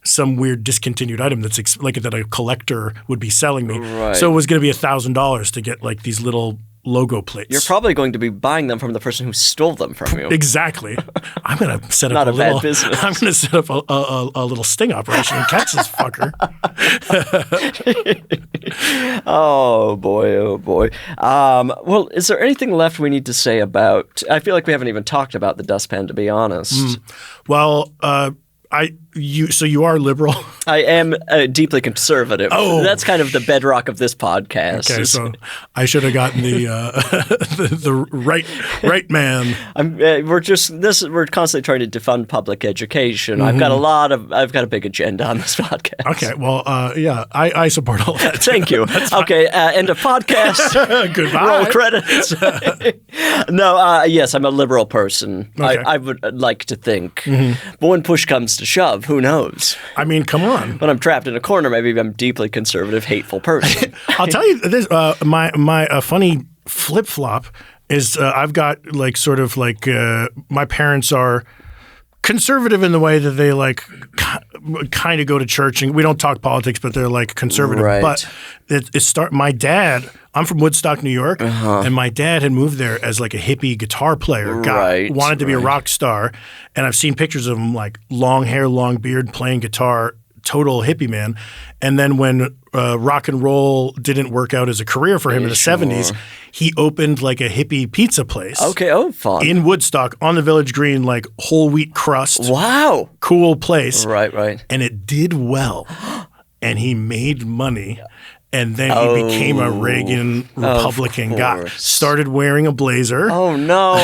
some weird discontinued item that's that a collector would be selling me. Right. So it was going to be $1,000 to get like these little logo plates. You're probably going to be buying them from the person who stole them from you. Exactly. I'm going to set up bad business. I'm going to set up a little sting operation and catch this fucker. Oh boy. Well, is there anything left we need to say about? I feel like we haven't even talked about the dustpan, to be honest. Well, so you are liberal? I am deeply conservative. Oh, that's kind of the bedrock of this podcast. Okay, so I should have gotten the right man. We're constantly trying to defund public education. Mm-hmm. I've got a big agenda on this podcast. Okay, well, I support all that. Thank you. Okay, end of podcast. Goodbye. Roll credits. No, yes, I'm a liberal person. Okay. I would like to think, but when push comes to shove, who knows? I mean, come on. When I'm trapped in a corner, maybe I'm a deeply conservative, hateful person. I'll tell you this. My funny flip-flop is I've got like sort of like my parents are conservative in the way that they like kind of go to church, and we don't talk politics, but they're like conservative. Right. But my dad, I'm from Woodstock, New York, and my dad had moved there as like a hippie guitar player guy, wanted to be a rock star, and I've seen pictures of him like long hair, long beard, playing guitar, total hippie man. And then when rock and roll didn't work out as a career for him in the 70s, he opened like a hippie pizza place. Okay, oh, fun. In Woodstock on the Village Green, like whole wheat crust. Wow. Cool place. Right. And it did well. And he made money. And then he became a Reagan Republican guy. Started wearing a blazer. Oh, no.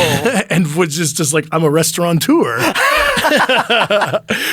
And was just like, I'm a restaurateur.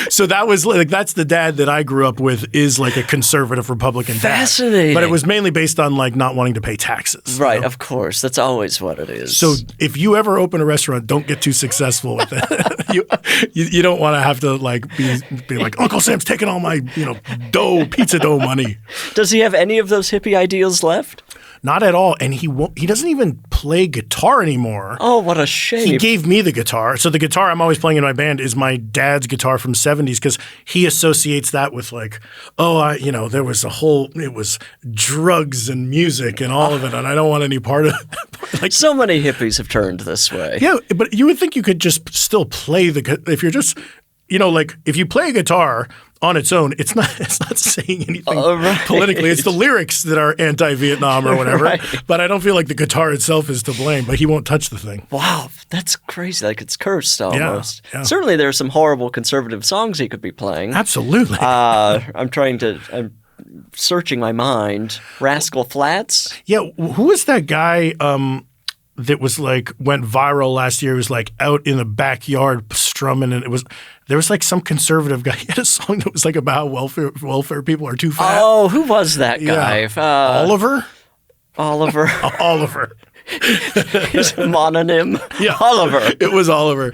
So that was like, that's the dad that I grew up with, is like a conservative Republican dad. Fascinating. But it was mainly based on like not wanting to pay taxes. Right, of course. That's always what it is. So if you ever open a restaurant, don't get too successful with it. you don't want to have to like be like, Uncle Sam's taking all my pizza dough money. Does he have any of those hippie ideals left? Not at all. And he doesn't even play guitar anymore. Oh, what a shame. He gave me the guitar. So the guitar I'm always playing in my band is my dad's guitar from 70s, because he associates that with like, there was it was drugs and music and all of it, and I don't want any part of it. Like, so many hippies have turned this way. Yeah, but you would think you could just still play if you're just, like if you play a guitar on its own, it's not saying anything politically. It's the lyrics that are anti-Vietnam or whatever. Right. But I don't feel like the guitar itself is to blame. But he won't touch the thing. Wow, that's crazy. Like it's cursed almost. Yeah. Certainly, there are some horrible conservative songs he could be playing. Absolutely. I'm searching my mind. Rascal Flatts. Yeah, who was that guy? That was like went viral last year. It was like out in the backyard strumming, and there was like some conservative guy. He had a song that was like about welfare people are too fat. Oh, who was that guy? Yeah. Oliver. Oliver. His mononym. Yeah, Oliver. It was Oliver.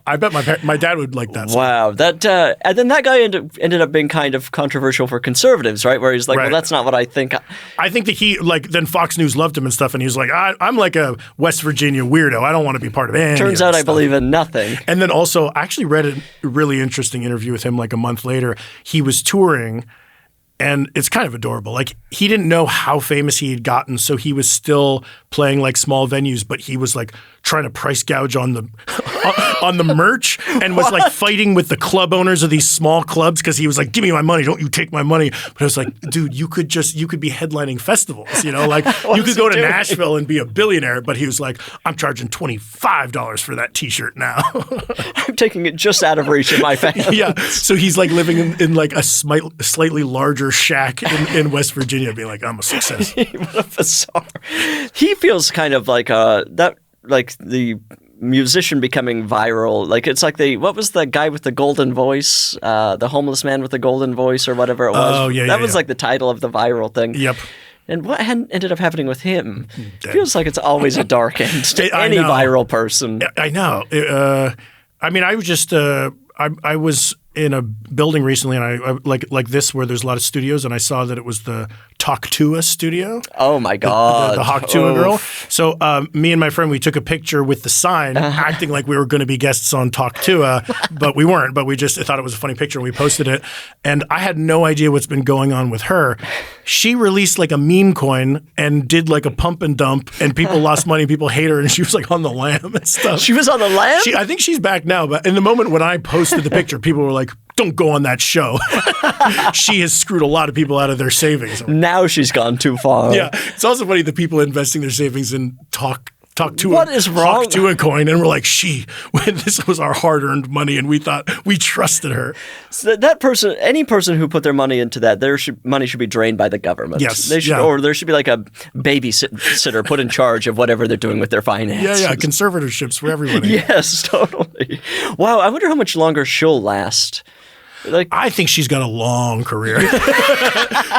I bet my dad would like that song. Wow. And then that guy ended up being kind of controversial for conservatives, right? Where he's like, well, that's not what I think. I think that then Fox News loved him and stuff, and he was like, I'm like a West Virginia weirdo. I don't want to be part of any Turns out I believe in nothing. And then also, I actually read a really interesting interview with him like a month later. He was touring, and it's kind of adorable. Like, he didn't know how famous he had gotten, so he was still playing like small venues, but he was like trying to price gouge on the merch, and was like fighting with the club owners of these small clubs, because he was like, give me my money, don't you take my money. But I was like, dude, you could be headlining festivals, like you could go to Nashville and be a billionaire. But he was like, I'm charging $25 for that t-shirt now. I'm taking it just out of reach of my family. Yeah, so he's like living in like a slightly larger shack in West Virginia, being like, I'm a success. What a bizarre. He feels kind of like the musician becoming viral. Like, it's like what was the guy with the golden voice? The homeless man with the golden voice, or whatever it was. Oh, yeah. That was like the title of the viral thing. Yep. And what ended up happening with him? It feels like it's always a dark end to any viral person. I know. I was just I was in a building recently, and I like this, where there's a lot of studios, and I saw that it was the Talktua studio. Oh my God. The Hawktua girl. So me and my friend, we took a picture with the sign, acting like we were going to be guests on Talktua, but we weren't. But we just thought it was a funny picture, and we posted it. And I had no idea what's been going on with her. She released like a meme coin and did like a pump and dump, and people lost money, people hate her, and she was like on the lam and stuff. She was on the lam? I think she's back now, but in the moment when I posted the picture, people were like, don't go on that show. She has screwed a lot of people out of their savings. Now she's gone too far. Yeah. It's also funny, the people investing their savings in Talktua. What is wrong? Talktua coin, and we're like, this was our hard-earned money, and we thought we trusted her. So that person, any person who put their money into that, money should be drained by the government. Yes. Or there should be like a babysitter put in charge of whatever they're doing with their finances. Yeah. Conservatorships for everybody. Yes, totally. Wow. I wonder how much longer she'll last. Like, I think she's got a long career.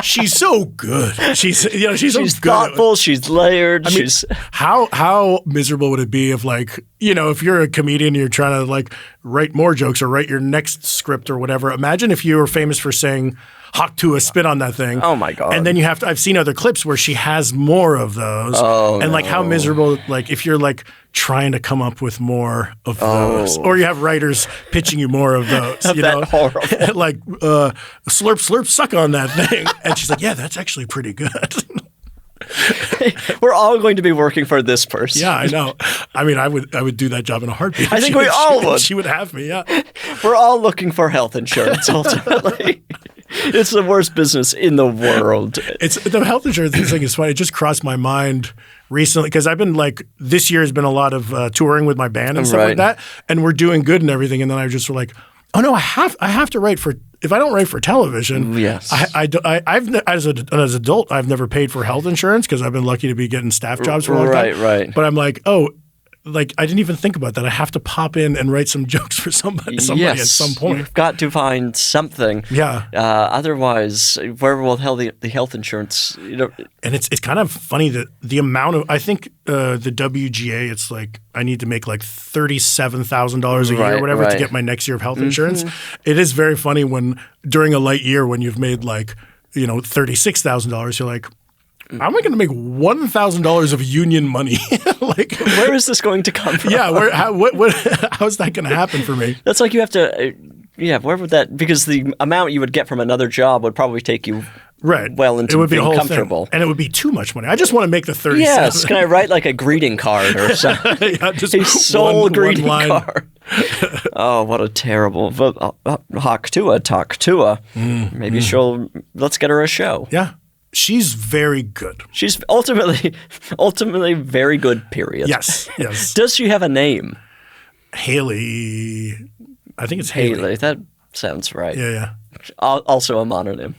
She's so good. She's so good. Thoughtful. She's layered. I mean, how miserable would it be if, like, if you're a comedian and you're trying to, like, write more jokes or write your next script or whatever. Imagine if you were famous for saying "Hawk to a spit" on that thing. Oh my God. And then I've seen other clips where she has more of those. Oh, and like how miserable, like if you're like trying to come up with more of those, or you have writers pitching you more of those, horrible. like slurp, slurp, suck on that thing. And she's like, yeah, that's actually pretty good. We're all going to be working for this person. Yeah, I know. I mean, I would do that job in a heartbeat. I think we all would. She would have me, yeah. We're all looking for health insurance, ultimately. It's the worst business in the world. The health insurance thing is funny. It just crossed my mind recently because I've been like, this year has been a lot of touring with my band and stuff like that. And we're doing good and everything. And then I just were like, oh no, I have to write for, if I don't write for television, yes. I've as an adult, I've never paid for health insurance because I've been lucky to be getting staff jobs for a long time. Right. But I'm like, oh, like I didn't even think about that. I have to pop in and write some jokes for somebody at some point. You've got to find something. Yeah. Otherwise, where will the health insurance? And it's kind of funny that the amount of, I think the WGA, it's like I need to make like $37,000 a year or whatever to get my next year of health insurance. It is very funny when during a light year when you've made like $36,000, you're like, I'm only going to make $1,000 of union money. Like, where is this going to come from? Yeah, how's that going to happen for me? That's like you have to. Where would that? Because the amount you would get from another job would probably take you well into being comfortable, and it would be too much money. I just want to make the 37. Yes, can I write like a greating card or something? Just a sole greeting line. card. Oh, what a terrible! Hawk Tua, talk Tua. Maybe let's get her a show. Yeah. She's very good. She's ultimately very good, period. Yes. Does she have a name? Haley. I think it's Haley. That sounds right. Yeah. Also a mononym.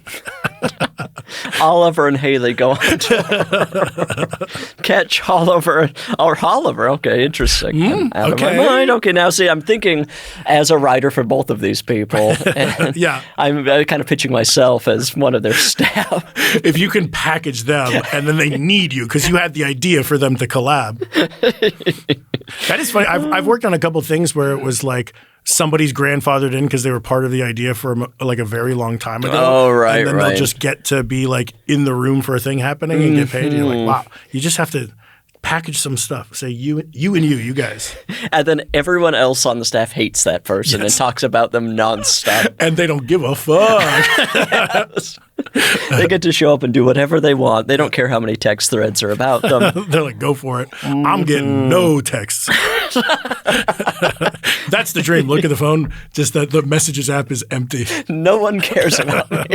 Oliver and Haley go on to catch Oliver. Okay, interesting. Out of my mind. Okay, now see, I'm thinking as a writer for both of these people. And I'm kind of pitching myself as one of their staff. If you can package them and then they need you because you had the idea for them to collab. That is funny. I've worked on a couple things where it was like somebody's grandfathered in because they were part of the idea for like a very long time ago. Oh, right, and then they'll just get to be like in the room for a thing happening and get paid. And you're like, wow, you just have to package some stuff. Say you guys. And then everyone else on the staff hates that person and talks about them nonstop. And they don't give a fuck. Yes. They get to show up and do whatever they want. They don't care how many text threads are about them. They're like, go for it. I'm getting no texts. That's the dream. Look at the phone. Just that the messages app is empty. No one cares about me.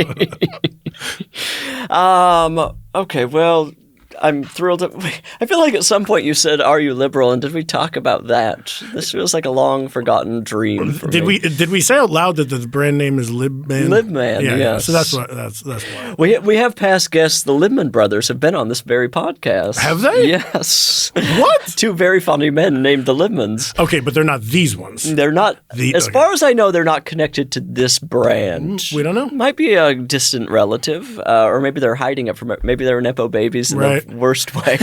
Okay, well, I'm thrilled. I feel like at some point you said, "Are you liberal?" And did we talk about that? This feels like a long forgotten dream. For me. Did we say out loud that the brand name is Libman? Libman, yes. So that's why. We have past guests. The Libman brothers have been on this very podcast. Have they? Yes. What? Two very funny men named the Libmans. Okay, but they're not these ones. They're not. As far as I know, they're not connected to this brand. We don't know. Might be a distant relative, or maybe they're hiding it from. Maybe they're Nepo babies in the worst way.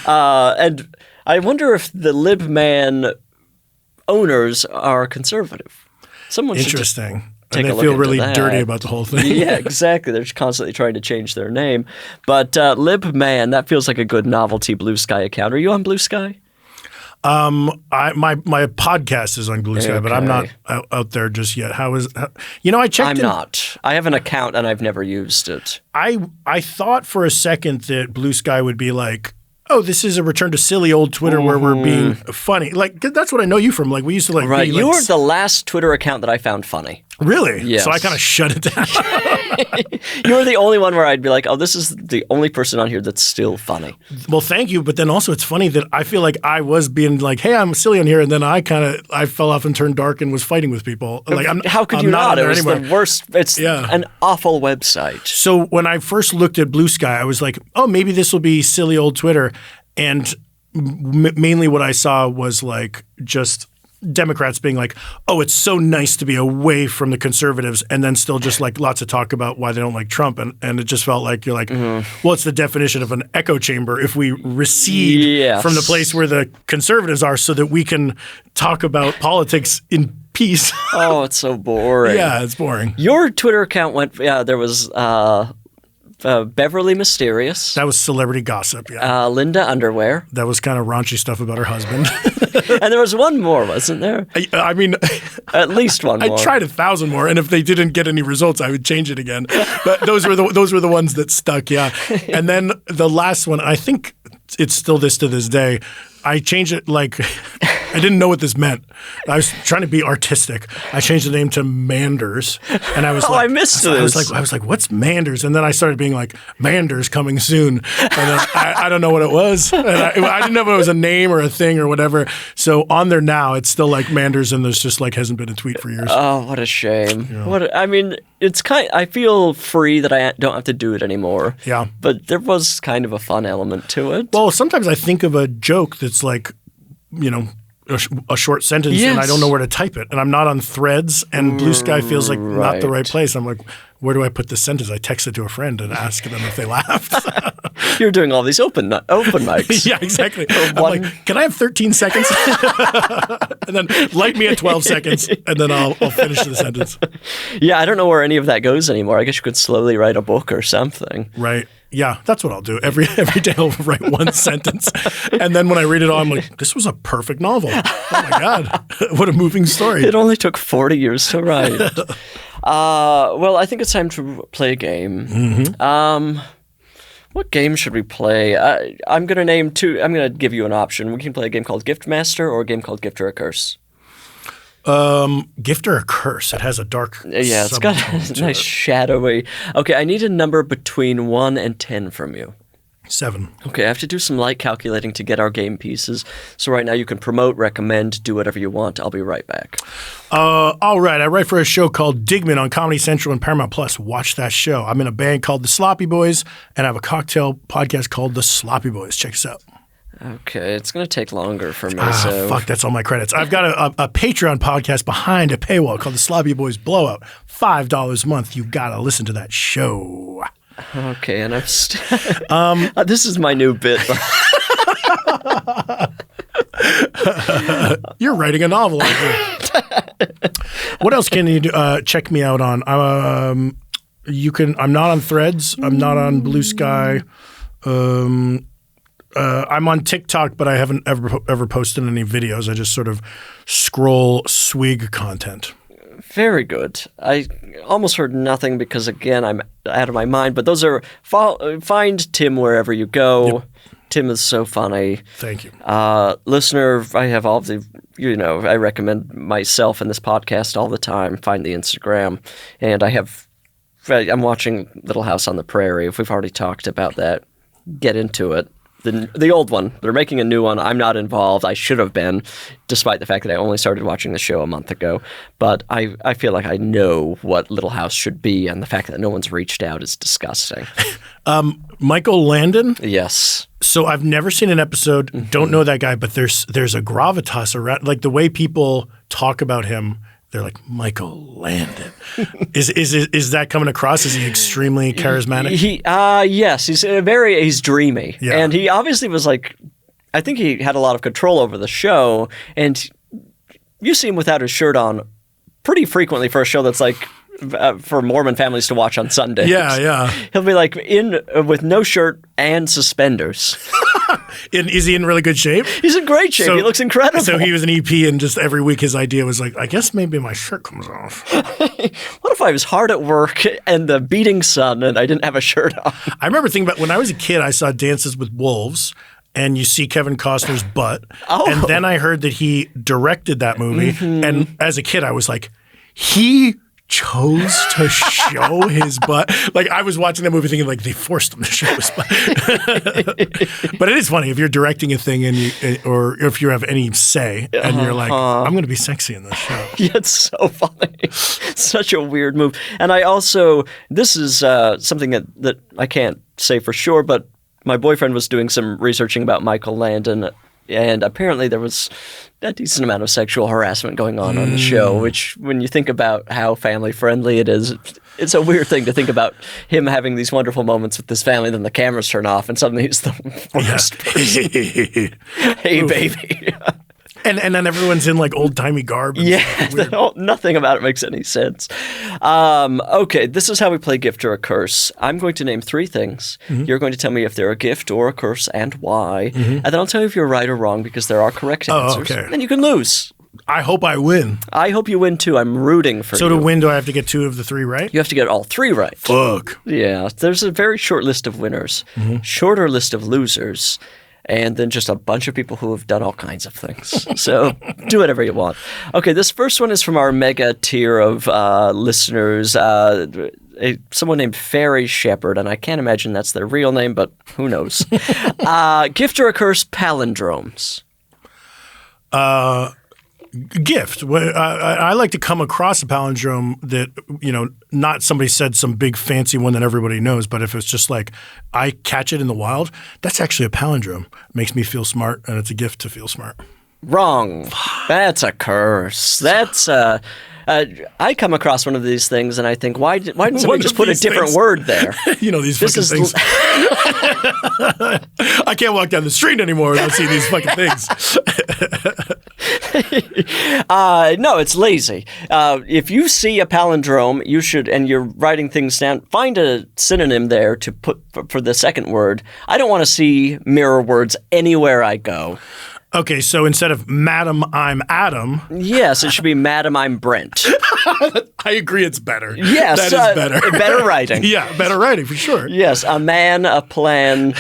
And I wonder if the Libman owners are conservative. Someone Interesting. Take and they feel really dirty about the whole thing. Yeah, exactly. They're just constantly trying to change their name. But Libman, that feels like a good novelty Blue Sky account. Are you on Blue Sky? My podcast is on Blue Sky, but I'm not out there just yet. I checked. I'm not. I have an account and I've never used it. I thought for a second that Blue Sky would be like, oh, this is a return to silly old Twitter where we're being funny. Like that's what I know you from. Like we used to like. Right, you were the last Twitter account that I found funny. Really? Yes. So I kind of shut it down. You were the only one where I'd be like, oh, this is the only person on here that's still funny. Well, thank you. But then also it's funny that I feel like I was being like, hey, I'm silly on here. And then I fell off and turned dark and was fighting with people. Like, how could you not? It was the worst. It's an awful website. So when I first looked at Blue Sky, I was like, oh, maybe this will be silly old Twitter. And mainly what I saw was like just Democrats being like, oh, it's so nice to be away from the conservatives, and then still just like lots of talk about why they don't like Trump. And it just felt like you're like, well, it's the definition of an echo chamber if we recede from the place where the conservatives are so that we can talk about politics in peace. Oh, it's so boring. Yeah, it's boring. Your Twitter account went, there was Beverly Mysterious. That was celebrity gossip, yeah. Linda Underwear. That was kind of raunchy stuff about her husband. And there was one more, wasn't there? I mean, at least one more. I tried 1,000 more, and if they didn't get any results, I would change it again. But those were the ones that stuck, yeah. And then the last one, I think it's still this to this day. I changed it like I didn't know what this meant. I was trying to be artistic. I changed the name to Manders, and I was like, I missed this. I was like, what's Manders? And then I started being like, Manders coming soon. And then I don't know what it was. And I didn't know if it was a name or a thing or whatever. So on there now, it's still like Manders, and there's just like hasn't been a tweet for years. Oh, what a shame. Yeah. I mean, it's I feel free that I don't have to do it anymore. Yeah. But there was kind of a fun element to it. Well, sometimes I think of a joke that's like, a short sentence, and I don't know where to type it. And I'm not on Threads, and Blue Sky feels like not the right place. I'm like, where do I put this sentence? I text it to a friend and ask them if they laughed. You're doing all these open mics. Yeah, exactly. I'm like, can I have 13 seconds? And then light me at 12 seconds, and then I'll finish the sentence. Yeah, I don't know where any of that goes anymore. I guess you could slowly write a book or something. Right. Yeah, that's what I'll do. Every day I'll write one sentence. And then when I read it all, I'm like, this was a perfect novel. Oh my God. What a moving story. It only took 40 years to write. Well, I think it's time to play a game. Mm-hmm. What game should we play? I'm going to name two. I'm going to give you an option. We can play a game called Gift Master or a game called Gift or a Curse. Gift or a curse? It has a dark it's got a nice shadowy. Okay, I need a number between 1 and 10 from you. 7. Okay, I have to do some light calculating to get our game pieces. So right now you can promote, recommend, do whatever you want. I'll be right back. All right. I write for a show called Digman on Comedy Central and Paramount Plus. Watch that show. I'm in a band called the Sloppy Boys, and I have a cocktail podcast called the Sloppy Boys. Check us out. Okay, it's going to take longer for me. Fuck, that's all my credits. I've got a Patreon podcast behind a paywall called the Sloppy Boys Blowout. $5 a month. You got to listen to that show. Okay, and I'm this is my new bit. You're writing a novel. What else can you do? Check me out on? I'm not on Threads. I'm not on Blue Sky. I'm on TikTok, but I haven't ever posted any videos. I just sort of scroll swig content. Very good. I almost heard nothing because, again, I'm out of my mind. But those are find Tim wherever you go. Yep. Tim is so funny. Thank you. Listener, I have all the, I recommend myself and this podcast all the time. Find the Instagram. And I'm watching Little House on the Prairie. If we've already talked about that, get into it. The old one. They're making a new one. I'm not involved. I should have been, despite the fact that I only started watching the show a month ago. But I feel like I know what Little House should be, and the fact that no one's reached out is disgusting. Michael Landon? Yes. So I've never seen an episode. Mm-hmm. Don't know that guy, but there's a gravitas around, like the way people talk about him. They're like, Michael Landon. Is that coming across? Is he extremely charismatic? Yes, he's dreamy. Yeah. And he obviously was like, I think he had a lot of control over the show. And you see him without his shirt on pretty frequently for a show that's like for Mormon families to watch on Sundays. Yeah. He'll be like with no shirt and suspenders. Is he in really good shape? He's in great shape. He looks incredible. So he was an EP, and just every week his idea was like, I guess maybe my shirt comes off. What if I was hard at work and the beating sun and I didn't have a shirt on? I remember thinking about when I was a kid, I saw Dances with Wolves, and you see Kevin Costner's butt. Oh. And then I heard that he directed that movie. Mm-hmm. And as a kid, I was like, he chose to show his butt. Like, I was watching that movie thinking, like, they forced him to show his butt. But it is funny if you're directing a thing or if you have any say and you're like, I'm going to be sexy in this show. Yeah, it's so funny. Such a weird move. And this is something that I can't say for sure, but my boyfriend was doing some researching about Michael Landon And apparently there was a decent amount of sexual harassment going on the show, which when you think about how family-friendly it is, it's a weird thing to think about him having these wonderful moments with his family, then the cameras turn off, and suddenly he's the worst person. Hey, baby. And then everyone's in like old-timey garb. Nothing about it makes any sense. Okay, this is how we play gift or a curse. I'm going to name 3 things. You're going to tell me if they're a gift or a curse and why. And then I'll tell you if you're right or wrong because there are correct answers. Okay. And you can lose. I hope I win. I hope you win too. I'm rooting for you. So to win, do I have to get 2 of the 3 right? You have to get all 3 right. Fuck. Yeah, there's a very short list of winners, shorter list of losers, and then just a bunch of people who have done all kinds of things. So do whatever you want. Okay, this first one is from our mega tier of listeners, someone named Fairy Shepherd, and I can't imagine that's their real name, but who knows. Gift or a curse palindromes? Gift. I like to come across a palindrome that, not somebody said some big fancy one that everybody knows, but if it's just like I catch it in the wild, that's actually a palindrome. Makes me feel smart, and it's a gift to feel smart. Wrong. That's a curse. That's I come across one of these things and I think, why didn't somebody just put a different word there? These fucking things. I can't walk down the street anymore without seeing these fucking things. No, it's lazy. If you see a palindrome, you should, and you're writing things down, find a synonym there to put for the second word. I don't want to see mirror words anywhere I go. Okay, so instead of Madam, I'm Adam. Yes, it should be Madam, I'm Brent. I agree it's better. Yes. That is better. Better writing. Yeah, better writing for sure. Yes, a man, a plan.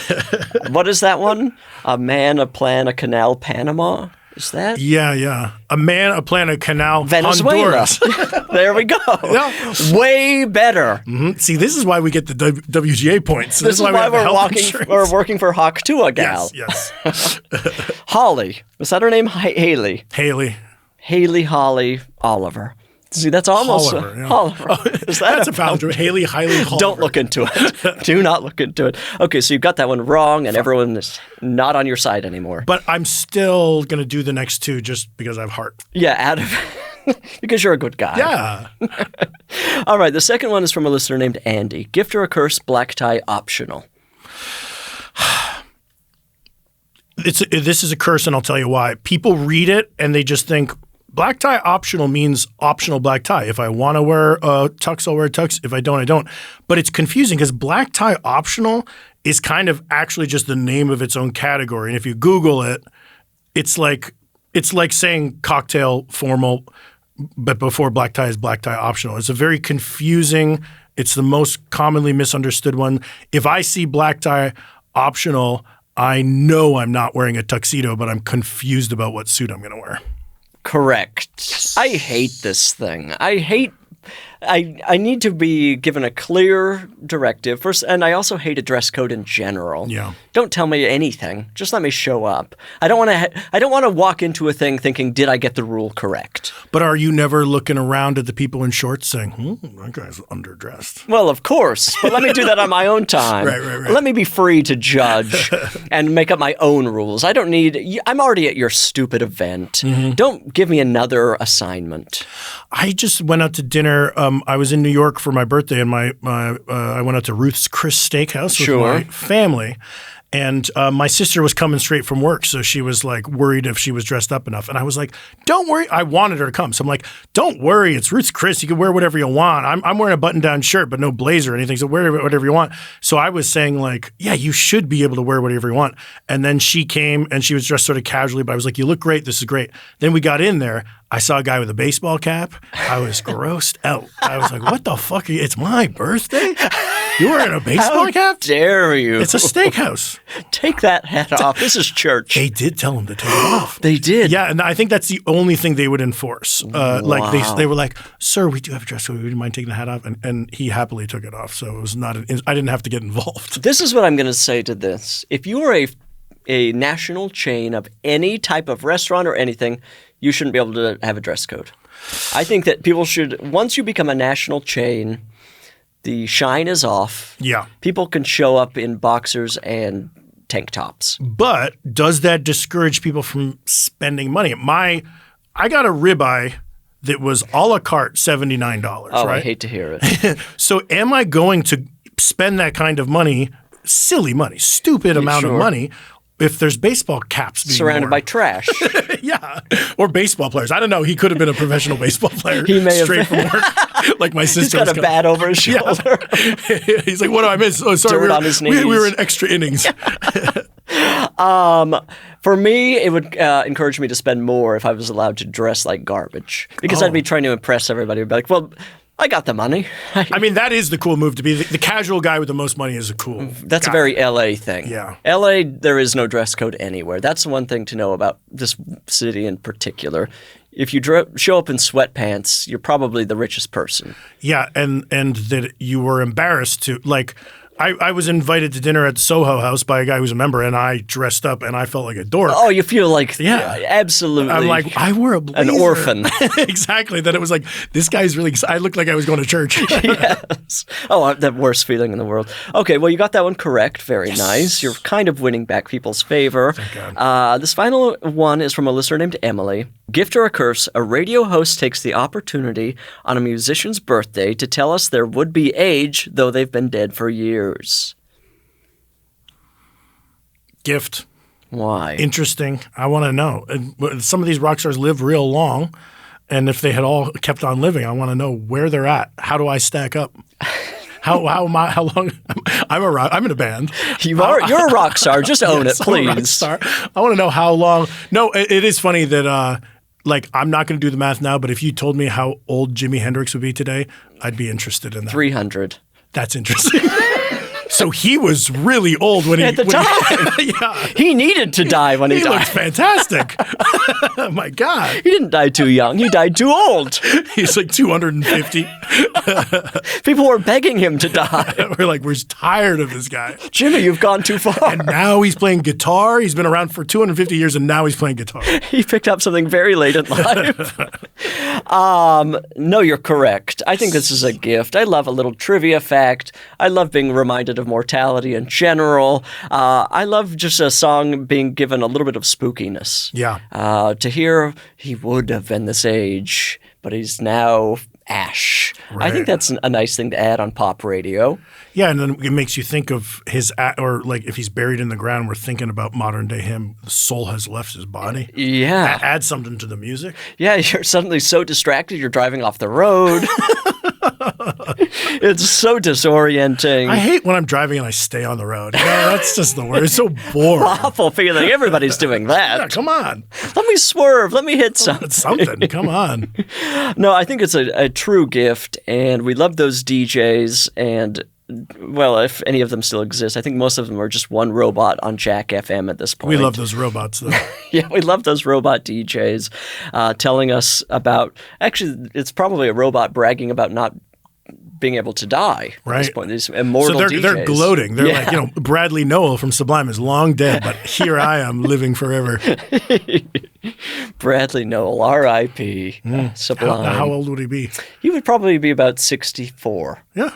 What is that one? A man, a plan, a canal, Panama? Is that? Yeah. A man, a plan, a canal, Venezuela. Honduras. There we go. Yeah. Way better. Mm-hmm. See, this is why we get the WGA points. This is why we're working for Haktua Gal. Yes. Holly. Was that her name? Haley. Haley, Holly, Oliver. See, that's almost Oliver. Yeah. Oliver. That's a palindrome. Haley, Oliver. Don't look into it. Do not look into it. Okay, so you got that one wrong, and everyone is not on your side anymore. But I'm still going to do the next 2 just because I have heart. Yeah, because you're a good guy. Yeah. All right, the second one is from a listener named Andy. Gift or a curse, black tie optional. This is a curse, and I'll tell you why. People read it, and they just think, black tie optional means optional black tie. If I want to wear a tux, I'll wear a tux. If I don't, I don't. But it's confusing because black tie optional is kind of actually just the name of its own category. And if you Google it, it's like saying cocktail formal, but before black tie is black tie optional. It's a very confusing. It's the most commonly misunderstood one. If I see black tie optional, I know I'm not wearing a tuxedo, but I'm confused about what suit I'm going to wear. Correct. I hate this thing. I need to be given a clear directive first, and I also hate a dress code in general. Yeah. Don't tell me anything. Just let me show up. I don't want to walk into a thing thinking, did I get the rule correct? But are you never looking around at the people in shorts saying, that guy's underdressed? Well, of course. But let me do that on my own time. Right. Let me be free to judge and make up my own rules. I'm already at your stupid event. Mm-hmm. Don't give me another assignment. I just went out to dinner. I was in New York for my birthday, and I went out to Ruth's Chris Steakhouse with my family. And my sister was coming straight from work, so she was like worried if she was dressed up enough. And I was like, don't worry. I wanted her to come. So I'm like, don't worry. It's Ruth's Chris. You can wear whatever you want. I'm wearing a button-down shirt, but no blazer or anything. So wear whatever you want. So I was saying like, yeah, you should be able to wear whatever you want. And then she came, and she was dressed sort of casually, but I was like, you look great. This is great. Then we got in there. I saw a guy with a baseball cap. I was grossed out. I was like, what the fuck are you? It's my birthday? You're wearing a baseball cap? How dare you? It's a steakhouse. Take that hat off. This is church. They did tell him to take it off. They did? Yeah, and I think that's the only thing they would enforce. Wow. Like they were like, sir, we do have a dress code. Would you mind taking the hat off? And he happily took it off. So it was not. I didn't have to get involved. This is what I'm going to say to this. If you are a national chain of any type of restaurant or anything, you shouldn't be able to have a dress code. I think that people should, once you become a national chain, the shine is off. Yeah. People can show up in boxers and tank tops. But does that discourage people from spending money? I got a ribeye that was a la carte $79, Oh, right? I hate to hear it. So am I going to spend that kind of money, silly money, stupid amount of money, if there's baseball caps being Surrounded worn? by trash. Yeah. Or baseball players. I don't know. He could have been a professional baseball player. He may have straight from work. Like my sister. He's got a bat over his shoulder. Yeah. He's like, what do I miss? Oh, sorry. Dirt on his knees. We were in extra innings. For me, it would encourage me to spend more if I was allowed to dress like garbage. Because I'd be trying to impress everybody. I'd be like, well, I got the money. I mean, that is the cool move to be. The casual guy with the most money is a cool That's guy. a very LA thing. Yeah. LA, there is no dress code anywhere. That's the one thing to know about this city in particular. If you show up in sweatpants, you're probably the richest person. Yeah, and that you were embarrassed to, like, I was invited to dinner at Soho House by a guy who's a member, and I dressed up, and I felt like a dork. Oh, you feel like, absolutely. I'm like, I wore a blazer. An orphan. Exactly. That it was like, this guy's really, I looked like I was going to church. Yes. Oh, the worst feeling in the world. Okay, well, you got that one correct. Very nice. You're kind of winning back people's favor. Thank God. This final one is from a listener named Emily. Gift or a curse, a radio host takes the opportunity on a musician's birthday to tell us their would-be age, though they've been dead for years. Gift. Why? Interesting. I want to know. And some of these rock stars live real long, and if they had all kept on living, I want to know where they're at. How do I stack up? How long? I'm in a band. You're a rock star. Just own Yes, it, I'm a rock please. star. I want to know how long. No, it is funny that like, I'm not going to do the math now, but if you told me how old Jimi Hendrix would be today, I'd be interested in that. 300. That's interesting. So he was really old when he At the time. Yeah. He needed to die when he He died. looked fantastic. Oh my God. He didn't die too young. He died too old. He's like 250. People were begging him to die. We're tired of this guy. Jimmy, you've gone too far. And now he's playing guitar. He's been around for 250 years, and now he's playing guitar. He picked up something very late in life. No, you're correct. I think this is a gift. I love a little trivia fact. I love being reminded of mortality in general. I love just a song being given a little bit of spookiness. Yeah. To hear he would have been this age, but he's now ash. Right. I think that's a nice thing to add on pop radio. Yeah, and then it makes you think of or like if he's buried in the ground, we're thinking about modern day him. The soul has left his body. Yeah. Add something to the music. Yeah, you're suddenly so distracted, you're driving off the road. It's so disorienting. I hate when I'm driving and I stay on the road. That's just the worst. It's so boring. Awful feeling. Everybody's doing that. Yeah, come on. Let me swerve. Let me hit something. Something. Come on. No, I think it's a true gift, and we love those DJs. And, well, if any of them still exist, I think most of them are just one robot on Jack FM at this point. We love those robots, though. Yeah, we love those robot DJs telling us about. Actually, it's probably a robot bragging about not being able to die at this point. These immortal so DJs. they're gloating. They're like, Bradley Noel from Sublime is long dead, but here I am living forever. Bradley Noel, R.I.P. Sublime. How old would he be? He would probably be about 64. Yeah.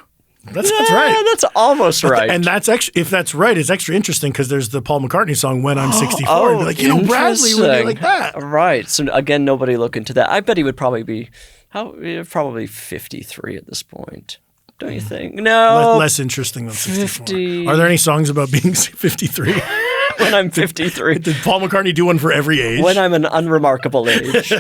That's right. That's almost right. And that's actually, if that's right, it's extra interesting because there's the Paul McCartney song "When I'm 64." Oh, like, Bradley would be like that. Right. So again, nobody look into that. I bet he would probably be probably 53 at this point. Don't you think? No. Less interesting than 64. 50. Are there any songs about being 53? When I'm 53. Did Paul McCartney do one for every age? When I'm an unremarkable age.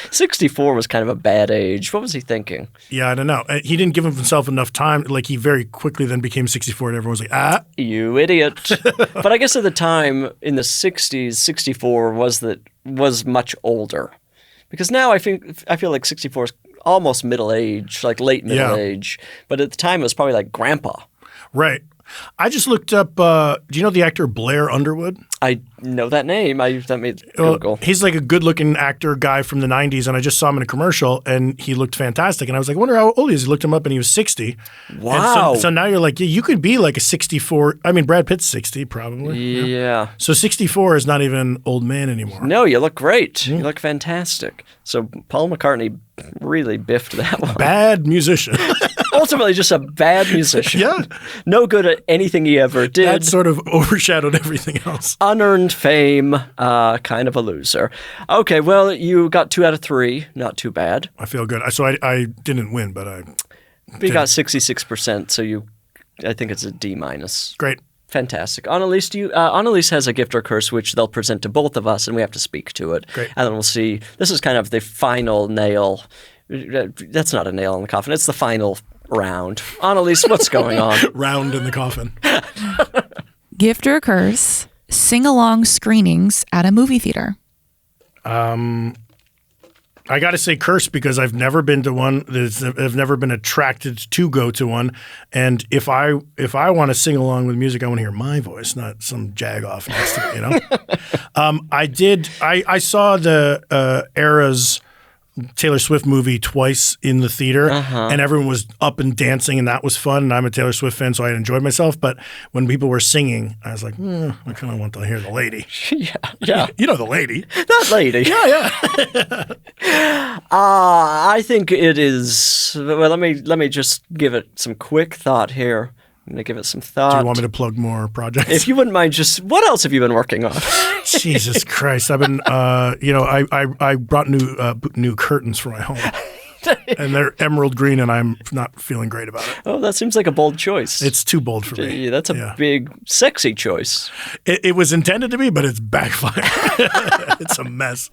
64 was kind of a bad age. What was he thinking? Yeah, I don't know. He didn't give himself enough time. Like, he very quickly then became 64, and everyone was like, You idiot. But I guess at the time, in the 60s, 64 was much older. Because now I feel like 64 is almost middle age, like late middle age. But at the time, it was probably like grandpa. Right. I just looked up, do you know the actor Blair Underwood? I know that name. That made Google. He's like a good-looking actor guy from the 90s, and I just saw him in a commercial, and he looked fantastic. And I was like, I wonder how old he is. He looked him up, and he was 60. Wow. So now you're like, yeah, you could be like a 64. I mean, Brad Pitt's 60 probably. Yeah. So 64 is not even old man anymore. No, you look great. You look fantastic. So Paul McCartney really biffed that one. Bad musician. ultimately just a bad musician. Yeah. No good at anything he ever did. That sort of overshadowed everything else. Unearned fame, kind of a loser. Okay, well, you got 2 out of 3. Not too bad. I feel good. So I didn't win, but I You got 66%, so I think it's a D-. Great. Fantastic. Annalise, Annalise has a gift or curse which they'll present to both of us, and we have to speak to it. Great. And then we'll see. This is kind of the final nail. That's not a nail in the coffin. It's the final round. Annalise, what's going on? Round in the coffin. Gift or curse, sing-along screenings at a movie theater. I got to say curse because I've never been to one. I've never been attracted to go to one. And if I want to sing along with music, I want to hear my voice, not some jag off next to me, you know? I saw the Eras Taylor Swift movie twice in the theater, and everyone was up and dancing, and that was fun. And I'm a Taylor Swift fan, so I enjoyed myself. But when people were singing, I was like, I kind of want to hear the lady. Yeah. You know the lady. That lady. Yeah. I think it is. Well, let me just give it some quick thought here. I'm going to give it some thought. Do you want me to plug more projects? If you wouldn't mind, just what else have you been working on? Jesus Christ! I've been, I brought new curtains for my home, and they're emerald green, and I'm not feeling great about it. Oh, that seems like a bold choice. It's too bold for me. Yeah, that's a big, sexy choice. It was intended to be, but it's backfired. It's a mess.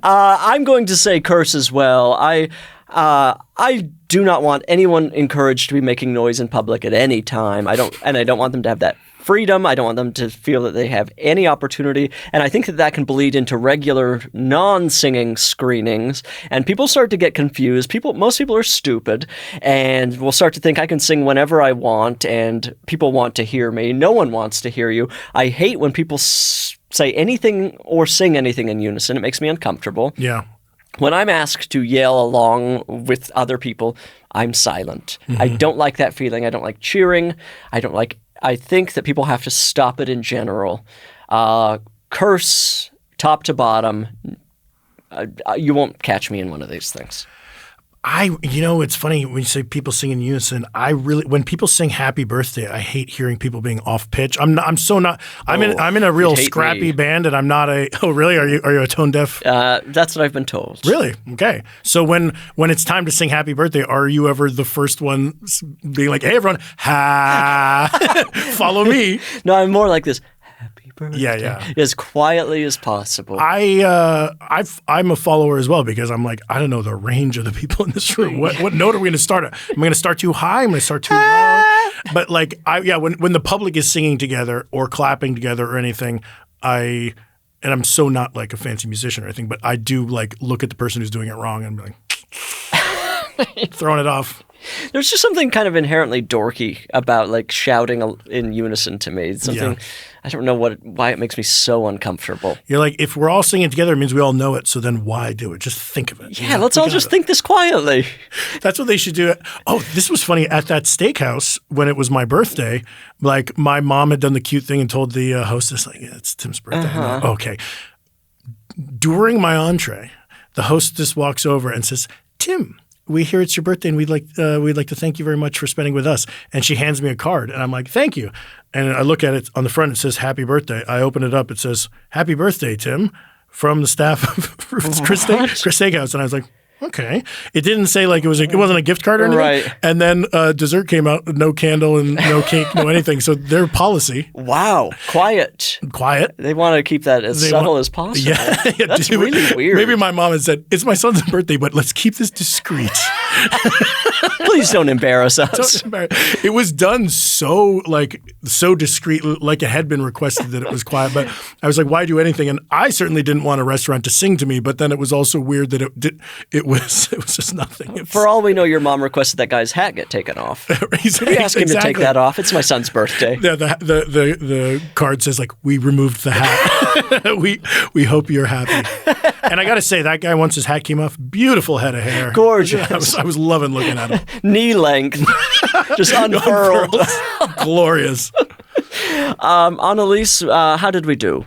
I'm going to say curse as well. I do not want anyone encouraged to be making noise in public at any time. I don't want them to have that freedom. I don't want them to feel that they have any opportunity. And I think that can bleed into regular non-singing screenings. And people start to get confused. Most people are stupid and will start to think I can sing whenever I want and people want to hear me. No one wants to hear you. I hate when people say anything or sing anything in unison. It makes me uncomfortable. Yeah. When I'm asked to yell along with other people, I'm silent. I don't like that feeling. I don't like cheering. I think that people have to stop it in general. Curse, top to bottom. You won't catch me in one of these things. It's funny when you say people sing in unison. When people sing "Happy Birthday," I hate hearing people being off pitch. I'm in a real scrappy band, and I'm not a. Oh, really? Are you a tone deaf? That's what I've been told. Really? Okay. So when it's time to sing "Happy Birthday," are you ever the first one being like, "Hey, everyone, follow me"? No, I'm more like this. Happy birthday. Yeah. As quietly as possible. I'm a follower as well because I'm like, I don't know the range of the people in this room. What note are we going to start at? Am I going to start too high? I'm going to start too low? But when the public is singing together or clapping together or anything, and I'm so not like a fancy musician or anything, but I do like look at the person who's doing it wrong and be like, throwing it off. There's just something kind of inherently dorky about like shouting in unison to me. It's something I don't know why it makes me so uncomfortable. You're like, if we're all singing together, it means we all know it. So then why do it? Just think of it. Yeah, let's all just think this quietly. That's what they should do. Oh, this was funny. At that steakhouse, when it was my birthday, like my mom had done the cute thing and told the hostess, like, yeah, it's Tim's birthday. Okay. During my entree, the hostess walks over and says, Tim, we hear it's your birthday and we'd like to thank you very much for spending with us. And she hands me a card and I'm like, thank you. And I look at it on the front, it says happy birthday. I open it up, it says happy birthday, Tim, from the staff of Chris Steakhouse. And I was like, okay. It didn't say like it wasn't a gift card or anything. Right. And then dessert came out, no candle and no cake, no anything. So their policy. Wow. Quiet. They want to keep that as subtle as possible. Yeah. That's really weird. Maybe my mom had said, it's my son's birthday, but let's keep this discreet. Please don't embarrass us. It was done so discreet, like it had been requested that it was quiet. But I was like, why do anything? And I certainly didn't want a restaurant to sing to me. But then it was also weird that it was just nothing. For all we know, your mom requested that guy's hat get taken off. Did you ask him to take that off? It's my son's birthday. Yeah, the card says like, we removed the hat. we hope you're happy. And I got to say, that guy, once his hat came off, beautiful head of hair. Gorgeous. I was loving looking at him. Knee length, just unfurled. Glorious. Annalise, how did we do?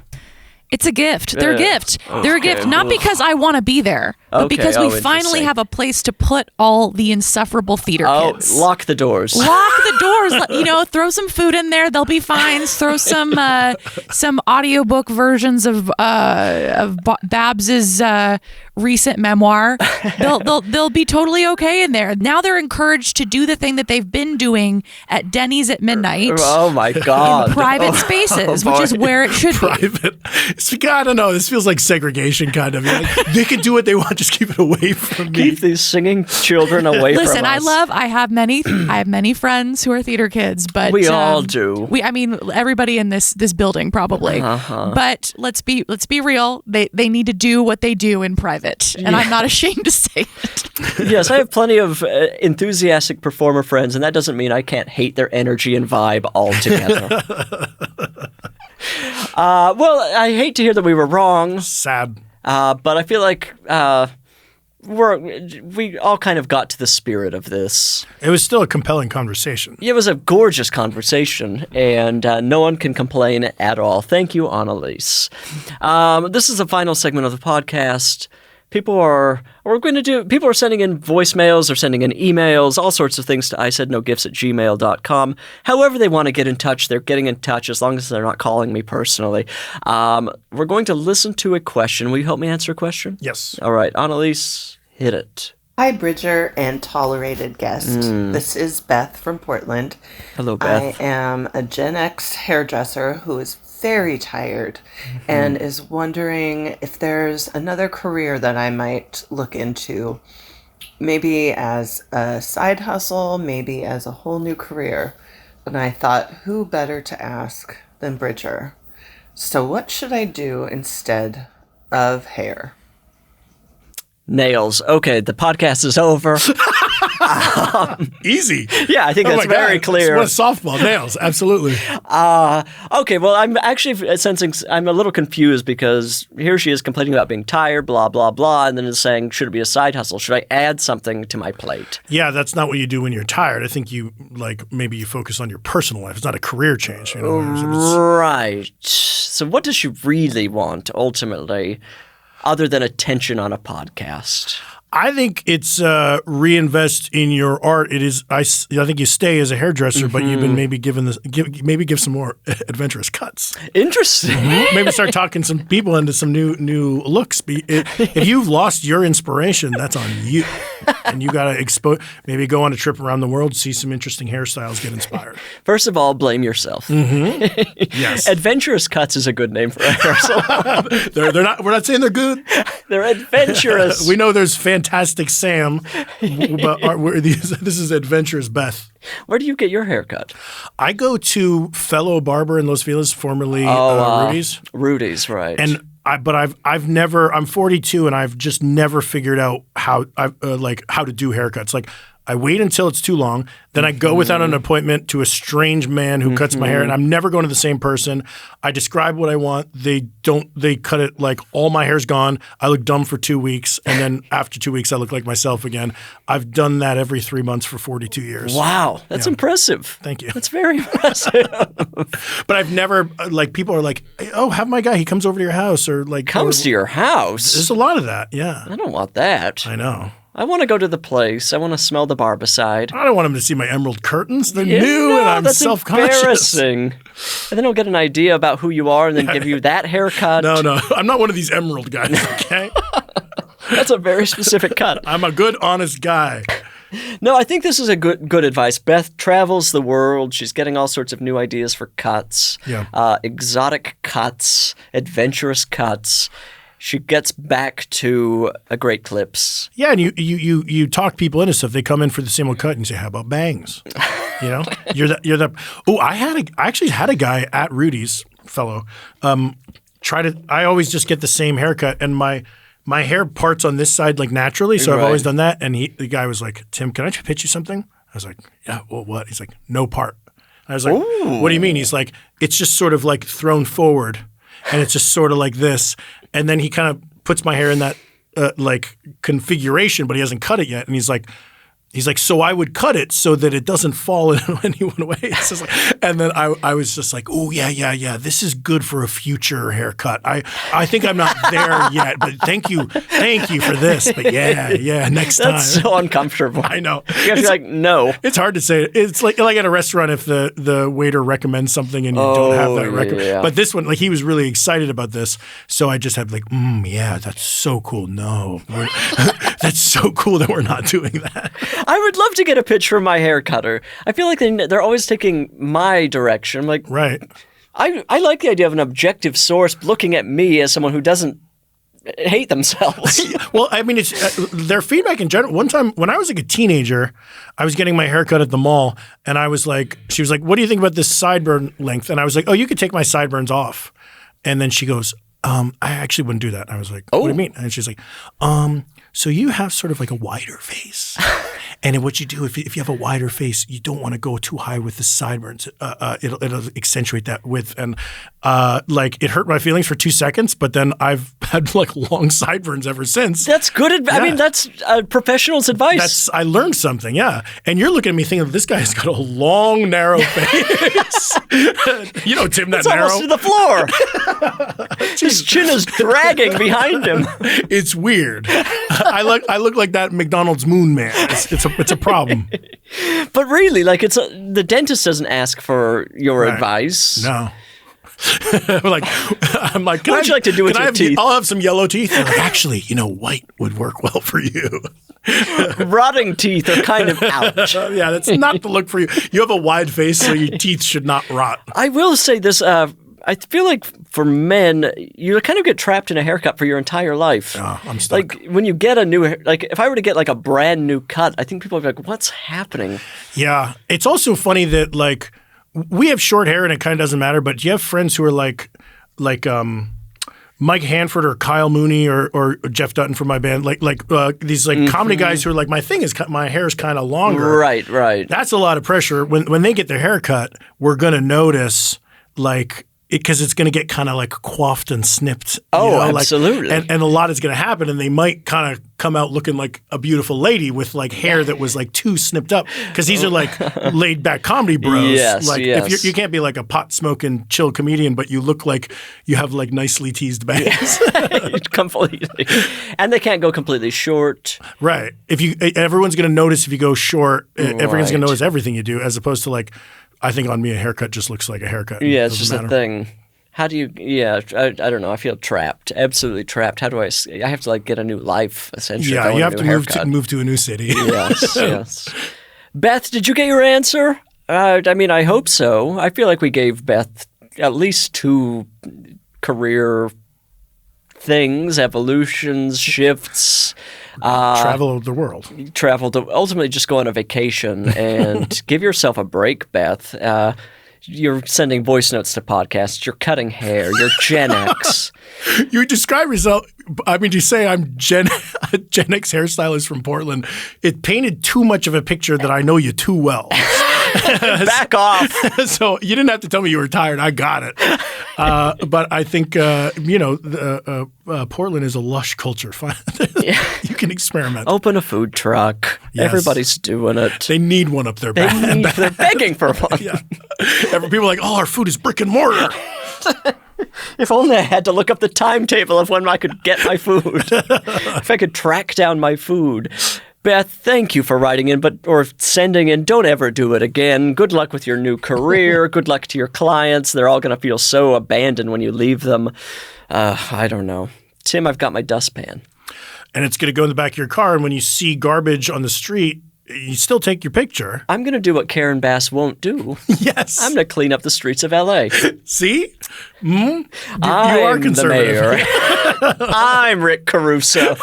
It's a gift. They're a gift. They're a gift. Not because I want to be there, but because we finally have a place to put all the insufferable theater kids. Lock the doors. Lock the doors. Throw some food in there. They'll be fine. Throw some audiobook versions of Babs's recent memoir. They'll be totally okay in there. Now they're encouraged to do the thing that they've been doing at Denny's at midnight. Oh my God! In private spaces, which is where it should be. I don't know. This feels like segregation, kind of. They can do what they want. Just keep it away from me. Keep these singing children away from us. Listen, I have many friends who are theater kids, but we all do. Everybody in this building probably. But let's be real. They need to do what they do in private, and I'm not ashamed to say it. Yes, I have plenty of enthusiastic performer friends, and that doesn't mean I can't hate their energy and vibe altogether. Well, I hate to hear that we were wrong. Sad. But I feel like we all kind of got to the spirit of this. It was still a compelling conversation. It was a gorgeous conversation, and no one can complain at all. Thank you, Annalise. This is the final segment of the podcast. People are sending in voicemails, they're sending in emails, all sorts of things to isaidnogifts@gmail.com. However they want to get in touch, they're getting in touch as long as they're not calling me personally. We're going to listen to a question. Will you help me answer a question? Yes. All right, Annalise, hit it. Hi, Bridger and tolerated guest. This is Beth from Portland. Hello, Beth. I am a Gen X hairdresser who is very tired and is wondering if there's another career that I might look into, maybe as a side hustle, maybe as a whole new career. And I thought, who better to ask than Bridger? So what should I do instead of hair? Nails. Okay, the podcast is over. Easy. Yeah, I think that's very clear. What a softball. Nails. Absolutely. Okay, well, I'm actually sensing I'm a little confused because here she is complaining about being tired, blah, blah, blah, and then is saying, should it be a side hustle? Should I add something to my plate? Yeah, that's not what you do when you're tired. I think maybe you focus on your personal life. It's not a career change. Right. So what does she really want, ultimately, other than attention on a podcast? I think it's reinvest in your art. It is. I think you stay as a hairdresser, but you've been maybe give some more adventurous cuts. Interesting. Maybe start talking some people into some new looks. If you've lost your inspiration, that's on you, and you got to maybe go on a trip around the world, see some interesting hairstyles, get inspired. First of all, blame yourself. Yes. Adventurous cuts is a good name for a hair salon. They're not. We're not saying they're good. They're adventurous. We know there's Fantastic Sam, but this is Adventurous Beth. Where do you get your haircut? I go to fellow barber in Los Feliz, formerly Rudy's. Rudy's, right? And I've never. I'm 42, and I've just never figured out how to do haircuts. Like, I wait until it's too long, then I go without an appointment to a strange man who cuts my hair, and I'm never going to the same person. I describe what I want. They cut it like all my hair's gone. I look dumb for 2 weeks, and then after 2 weeks, I look like myself again. I've done that every 3 months for 42 years. Wow, that's impressive. Thank you. That's very impressive. But I've never, people are like, oh, have my guy, he comes over to your house, or like. Comes to your house? There's a lot of that, yeah. I don't want that. I know. I want to go to the place. I want to smell the barbicide. I don't want him to see my emerald curtains. They're new, and I'm self-conscious. That's embarrassing. And then he'll get an idea about who you are and then give you that haircut. No. I'm not one of these emerald guys, okay? That's a very specific cut. I'm a good, honest guy. No, I think this is a good advice. Beth travels the world. She's getting all sorts of new ideas for cuts. Yeah. Exotic cuts, adventurous cuts. She gets back to a great clips. Yeah, and you talk people into stuff. They come in for the same old cut and you say, "How about bangs?" You know, you're that. Oh, I actually had a guy at Rudy's, fellow. I always just get the same haircut, and my hair parts on this side like naturally, so I've always done that. And the guy was like, "Tim, can I pitch you something?" I was like, "Yeah, well, what?" He's like, "No part." I was like, "Ooh. What do you mean?" He's like, "It's just sort of like thrown forward, and it's just sort of like this." And then he kind of puts my hair in that like configuration, but he hasn't cut it yet. And he's like, he's like, so I would cut it so that it doesn't fall in any one way. It's just like, and then I was just like, oh, yeah. This is good for a future haircut. I think I'm not there yet, but thank you for this. But yeah, next time. That's so uncomfortable. I know. You have to be like, no. It's hard to say. It's like at a restaurant if the waiter recommends something and you don't have that recommend. Yeah. But this one, like he was really excited about this. So I just had like, yeah, that's so cool. No, that's so cool that we're not doing that. I would love to get a pitch from my hair cutter. I feel like they're always taking my direction. I'm like, right. I like the idea of an objective source looking at me as someone who doesn't hate themselves. Well, I mean, it's their feedback in general. One time when I was like a teenager, I was getting my hair cut at the mall, and she was like, what do you think about this sideburn length? And I was like, oh, you could take my sideburns off. And then she goes, I actually wouldn't do that. I was like, what do you mean? And she's like, so you have sort of like a wider face. And what you do, if you have a wider face, you don't want to go too high with the sideburns. It'll accentuate that width. And like it hurt my feelings for 2 seconds, but then I've had like long sideburns ever since. That's good advice. I mean, that's professional's advice. I learned something, yeah. And you're looking at me thinking, this guy's got a long, narrow face. You know, Tim, that it's narrow. Almost to the floor. His chin is dragging behind him. It's weird. I look like that McDonald's Moon Man. It's a problem. But really, like the dentist doesn't ask for your advice. No. I'm like, what would you like to do with your teeth? I'll have some yellow teeth. They're like, actually, white would work well for you. Rotting teeth are kind of out. Yeah, that's not the look for you. You have a wide face, so your teeth should not rot. I will say this. I feel like for men, you kind of get trapped in a haircut for your entire life. Oh, I'm stuck. Like when you get a new, like if I were to get like a brand new cut, I think people would be like, "What's happening?" Yeah, it's also funny that like we have short hair and it kind of doesn't matter. But you have friends who are like Mike Hanford or Kyle Mooney or Jeff Dutton from my band, these comedy guys who are like, my thing is my hair is kind of longer. Right. That's a lot of pressure. When they get their hair cut, we're gonna notice like. Because it's going to get kind of like coiffed and snipped. Absolutely. And a lot is going to happen, and they might kind of come out looking like a beautiful lady with like hair that was like too snipped up. Because these are like laid back comedy bros. Yes, If you can't be like a pot smoking chill comedian, but you look like you have like nicely teased bangs. Completely. And they can't go completely short. Right. Everyone's going to notice if you go short. Everyone's going to notice everything you do, as opposed to like. I think on me a haircut just looks like a haircut. Yeah, it's just a thing. How do you? Yeah, I don't know. I feel trapped, absolutely trapped. How do I have to like get a new life essentially? Yeah, you have to move to a new city. Yes. Beth, did you get your answer? I mean, I hope so. I feel like we gave Beth at least 2 career things, evolutions, shifts. Travel the world. Ultimately just go on a vacation and give yourself a break, Beth. You're sending voice notes to podcasts. You're cutting hair. You're Gen X. You describe yourself. I mean, you say I'm Gen X hairstylist from Portland. It painted too much of a picture that I know you too well. Back off. So you didn't have to tell me you were tired. I got it. But I think, Portland is a lush culture. You can experiment. Open a food truck. Yes. Everybody's doing it. They need one up there. They're begging for one. Yeah. People are like, oh, our food is brick and mortar. If only I had to look up the timetable of when I could get my food. If I could track down my food. Beth, thank you for writing in, or sending in. Don't ever do it again. Good luck with your new career. Good luck to your clients. They're all going to feel so abandoned when you leave them. I don't know. Tim, I've got my dustpan. And it's going to go in the back of your car, and when you see garbage on the street, you still take your picture. I'm going to do what Karen Bass won't do. Yes. I'm going to clean up the streets of L.A. See? You are conservative. The mayor. I'm Rick Caruso.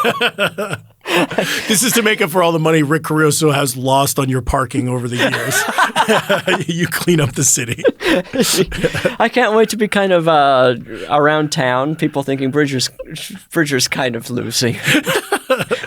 This is to make up for all the money Rick Caruso has lost on your parking over the years. You clean up the city. I can't wait to be kind of around town, people thinking Bridger's kind of losing.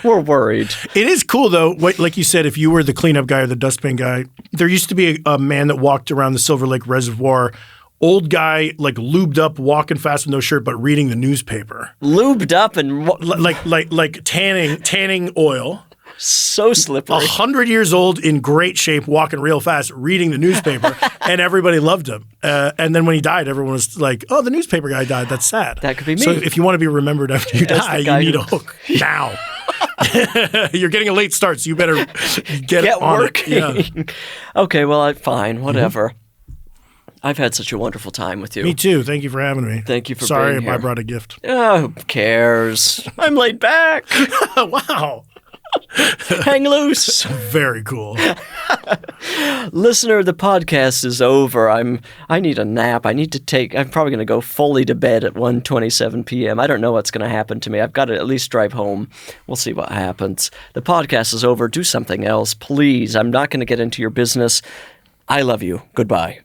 We're worried. It is cool, though. Like you said, if you were the cleanup guy or the dustbin guy, there used to be a man that walked around the Silver Lake Reservoir, old guy, like lubed up, walking fast with no shirt, but reading the newspaper. Lubed up and like tanning oil. So slippery. 100 years old, in great shape, walking real fast, reading the newspaper, and everybody loved him. And then when he died, everyone was like, "Oh, the newspaper guy died. That's sad." That could be me. So if you want to be remembered after you die, you need a hook now. You're getting a late start, so you better get on working. It. Yeah. Okay, well, fine, whatever. I've had such a wonderful time with you. Me too. Thank you for having me. Thank you for Sorry being if here. I brought a gift. Oh, who cares? I'm laid back. Wow. Hang loose. Very cool. Listener, the podcast is over. I need a nap. I'm probably going to go fully to bed at 1:27 p.m. I don't know what's going to happen to me. I've got to at least drive home. We'll see what happens. The podcast is over. Do something else, please. I'm not going to get into your business. I love you. Goodbye.